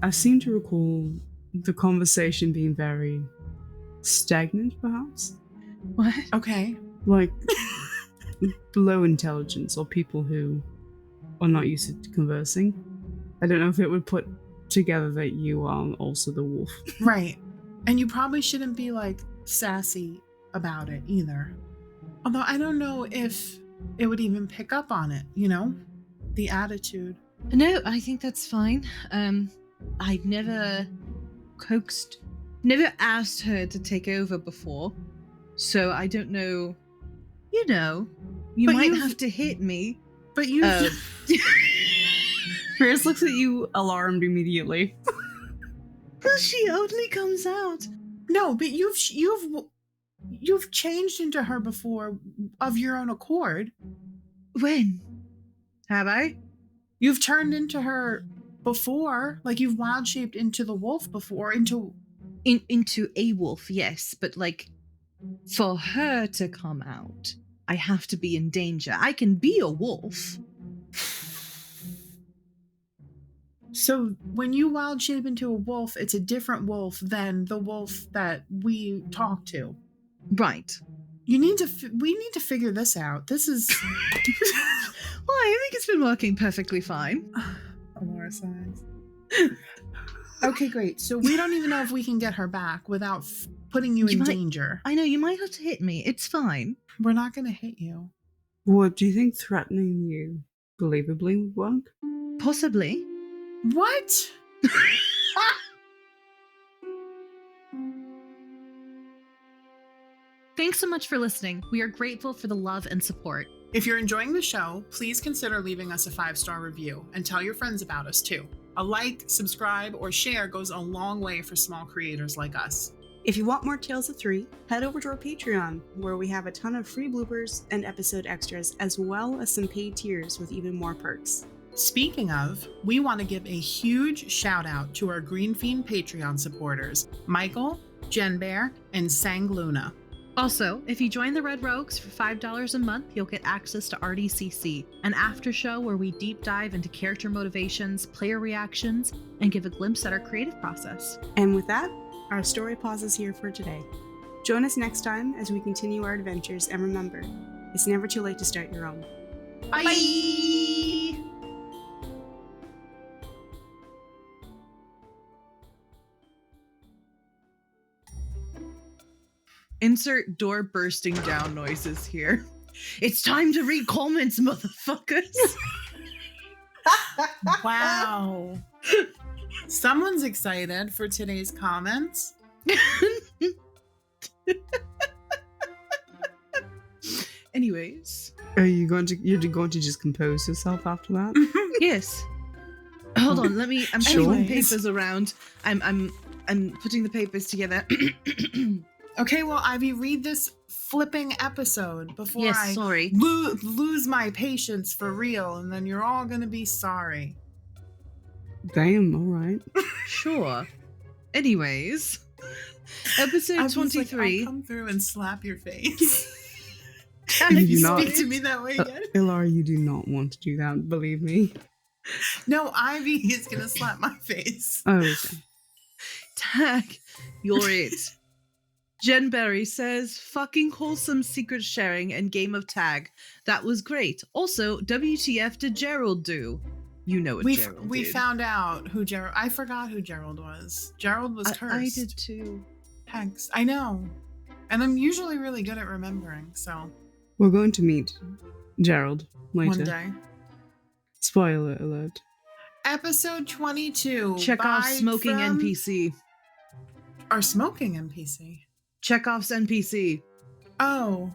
I seem to recall the conversation being very stagnant, perhaps. What? Okay. Low intelligence or people who are not used to conversing. I don't know if it would put together that you are also the wolf. Right. And you probably shouldn't be sassy about it either. Although I don't know if it would even pick up on it, the attitude. No, I think that's fine. I'd never asked her to take over before. So I don't know, you might have to hit me. But you... Chris looks at you alarmed immediately. Well, she only comes out. No, but you've changed into her before of your own accord. When? Have I? You've turned into her before. Like, you've wild shaped into the wolf before, into a wolf, yes, but like for her to come out, I have to be in danger. I can be a wolf. So when you wild shape into a wolf, it's a different wolf than the wolf that we talked to. Right. We need to figure this out. This is Well, I think it's been working perfectly fine. Alara sighs. Okay, great. So we don't even know if we can get her back without putting you in danger. I know, you might have to hit me. It's fine. We're not going to hit you. What, do you think threatening you believably would work? Possibly. What? Thanks so much for listening. We are grateful for the love and support. If you're enjoying the show, please consider leaving us a 5-star review and tell your friends about us too. A like, subscribe, or share goes a long way for small creators like us. If you want more Tales of 3, head over to our Patreon, where we have a ton of free bloopers and episode extras, as well as some paid tiers with even more perks. Speaking of, we want to give a huge shout out to our Green Fiend Patreon supporters, Michael, Jen Bear, and Sang Luna. Also, if you join the Red Rogues for $5 a month, you'll get access to RDCC, an after show where we deep dive into character motivations, player reactions, and give a glimpse at our creative process. And with that, our story pauses here for today. Join us next time as we continue our adventures, and remember, it's never too late to start your own. Bye! Bye! Insert door bursting down noises here. It's time to read comments, motherfuckers. Wow. Someone's excited for today's comments. Anyways. You're going to just compose yourself after that? Yes. Hold on, I'm Sure. putting the papers around. I'm putting the papers together. Okay, well, Ivy, read this flipping episode before I sorry. lose my patience for real, and then you're all gonna be sorry. Damn, alright. Sure. Anyways, episode 23. I'll come through and slap your face. You If you do not- speak to me that way again. Ilara, you do not want to do that, believe me. No, Ivy is gonna slap my face. Oh, okay. Tag, you're it. Jen Berry says, fucking wholesome secret sharing and game of tag. That was great. Also, WTF did Gerald do? You know what Gerald did. We found out who Gerald... I forgot who Gerald was. Gerald was cursed. I did too. Thanks. I know. And I'm usually really good at remembering, so... We're going to meet Gerald later. One day. Spoiler alert. Episode 22. Chekhov's smoking NPC. Our smoking NPC? Chekhov's NPC. Oh.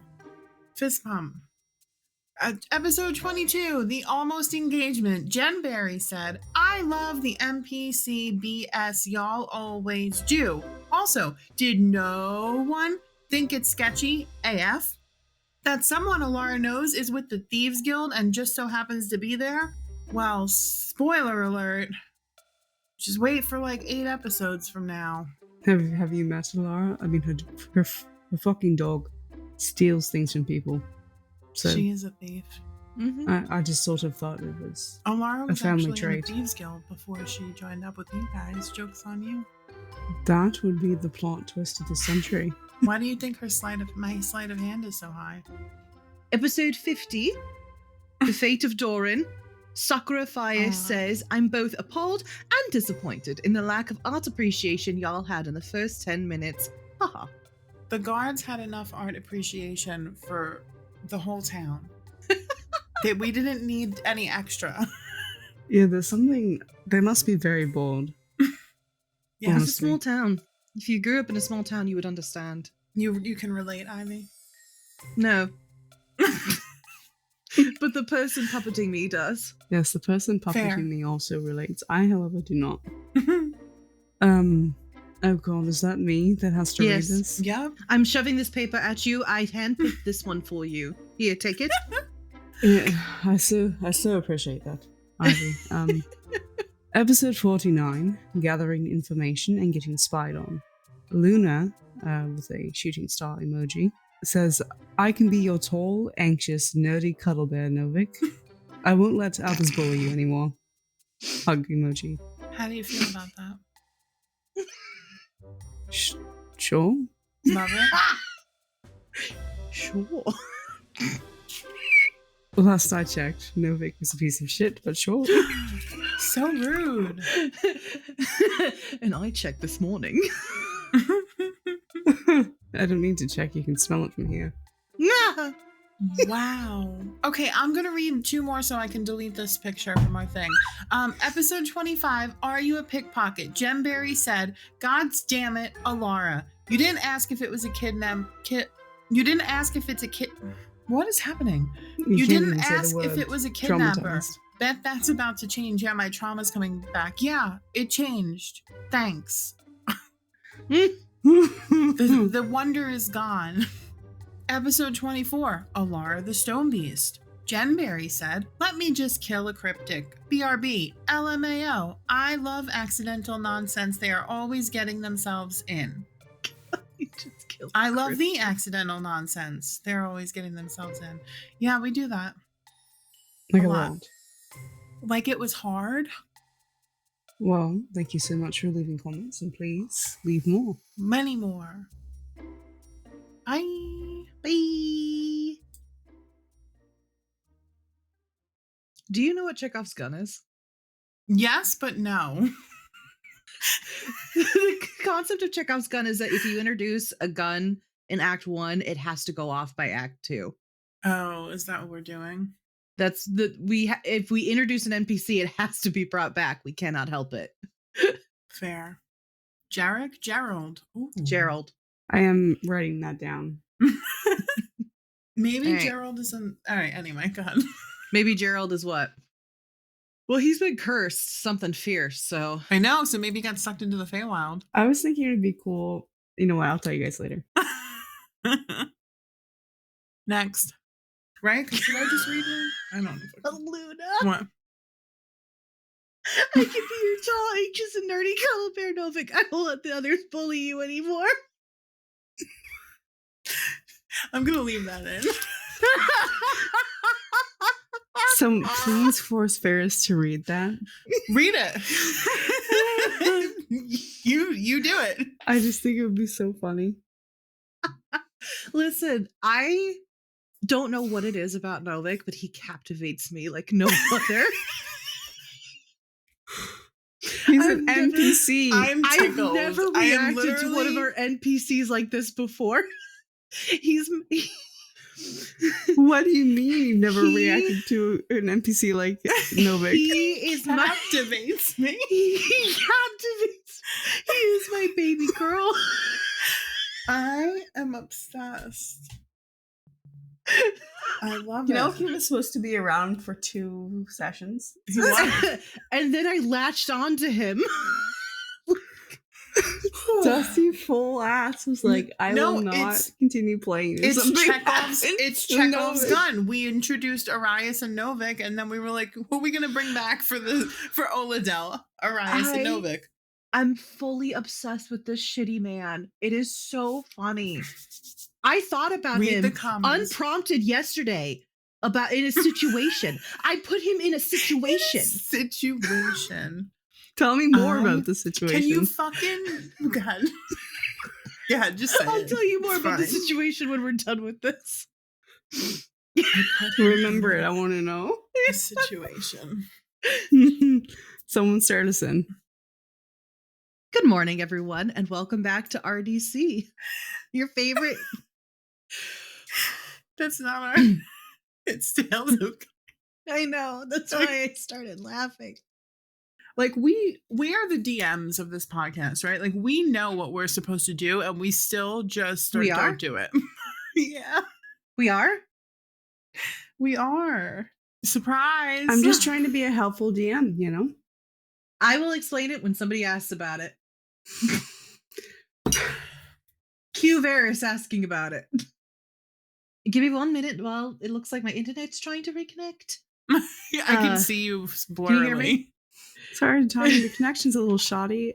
Fist pump. Episode 22, the almost engagement. Jen Berry said, I love the NPC BS y'all always do. Also, did no one think it's sketchy AF? That someone Alara knows is with the Thieves Guild and just so happens to be there? Well, spoiler alert. Just wait for like 8 episodes from now. Have you met Alara? I mean, her fucking dog steals things from people. So She is a thief. Mm-hmm. I just sort of thought it was Alara was a family actually trait. in the Thieves Guild before she joined up with you guys. Joke's on you. That would be the plot twist of the century. Why do you think my sleight of hand is so high? Episode 50, The Fate of Doran. Sakura Fire says, I'm both appalled and disappointed in the lack of art appreciation y'all had in the first 10 minutes. Haha. The guards had enough art appreciation for the whole town. That we didn't need any extra. Yeah, they must be very bored. Yeah, It's a Honestly. small town. If you grew up in a small town, you would understand. you can relate, Ivy. No. But the person puppeting me does. Yes, the person puppeting Fair. me also relates. I, however, do not. Oh god, is that me that has to Yes. read this? Yep. I'm shoving this paper at you. I handpicked this one for you. Here, take it. Yeah, I so appreciate that, Ivy. Episode 49, Gathering Information and Getting Spied On. Luna, with a shooting star emoji, says, I can be your tall, anxious, nerdy cuddle bear, Novik. I won't let others bully you anymore. Hug emoji. How do you feel about that? Sure? Love it? Sure. Last I checked, Novik was a piece of shit, but sure. So rude. And I checked this morning. I don't need to check, you can smell it from here. Wow. Okay, I'm gonna read 2 more so I can delete this picture from our thing. Episode 25, Are You a Pickpocket? Jemberry said, God's damn it, Alara. You didn't ask if it was a You didn't ask if it's a kid. What is happening? You didn't ask if it was a kidnapper. Bet that's about to change. Yeah, my trauma's coming back. Yeah, it changed. Thanks. The wonder is gone. Episode 24, Alara the Stone Beast. Jenberry said, let me just kill a cryptic. BRB, LMAO. I love accidental nonsense. They are always getting themselves in. I love the accidental nonsense. They're always getting themselves in. Yeah, we do that. Like a a lot. lot. Like it was hard. Well, thank you so much for leaving comments, and please leave more. Many more. Bye. Bye. Do you know what Chekhov's gun is? Yes, but no. The concept of Chekhov's gun is that if you introduce a gun in Act 1, it has to go off by Act 2. Oh, is that what we're doing? That's if we introduce an NPC, it has to be brought back. We cannot help it. Fair. Gerald. Ooh. Gerald. I am writing that down. Maybe Right. Gerald isn't. All right, anyway, go ahead. Maybe Gerald is what? Well, he's been cursed something fierce, so. I know, so maybe he got sucked into the Feywild. I was thinking it'd be cool. You know what? I'll tell you guys later. Next. Right? Should I just read it? I don't know. Luna. What? I can be your tall, anxious, and nerdy cuddle bear, Novik. I won't let the others bully you anymore. I'm going to leave that in. So please force Ferris to read that. Read it. You do it. I just think it would be so funny. Listen, I don't know what it is about Novik, but he captivates me like no other. He's an NPC. I'm tickled. I've never reacted to one of our NPCs like this before. What do you mean you've never reacted to an NPC like Novik? He Captivates me. He captivates. He is my baby girl. I am obsessed. I love You know, it. he was supposed to be around for 2 sessions. He was. And then I latched onto him. Dusty full ass was like, I will not continue playing. It's Something Chekhov's, happened it's to Chekhov's Novik. gun. We introduced Arias and Novik, and then we were like, who are we gonna bring back for Oladell? Arias and Novik. I'm fully obsessed with this shitty man. It is so funny. I thought about Read the him comments. unprompted yesterday in a situation. I put him in a situation. Tell me more about the situation. Can you fucking God? Yeah, just say I'll it. tell you more It's about the fine. situation when we're done with this. Remember it. I want to know. The situation. Someone start us in. Good morning, everyone, and welcome back to RDC. Your favorite. That's not our. It's Tales of. I know. That's why I started laughing. Like we are the DMs of this podcast, right? Like we know what we're supposed to do, and we still just don't do it. Yeah, We are? we are. Surprise! I'm just trying to be a helpful DM, you know? I will explain it when somebody asks about it. Q Varys asking about it. Give me 1 minute while it looks like my internet's trying to reconnect. I can see you Can you hear blurrily. me? Sorry, Tanya, the connection's a little shoddy.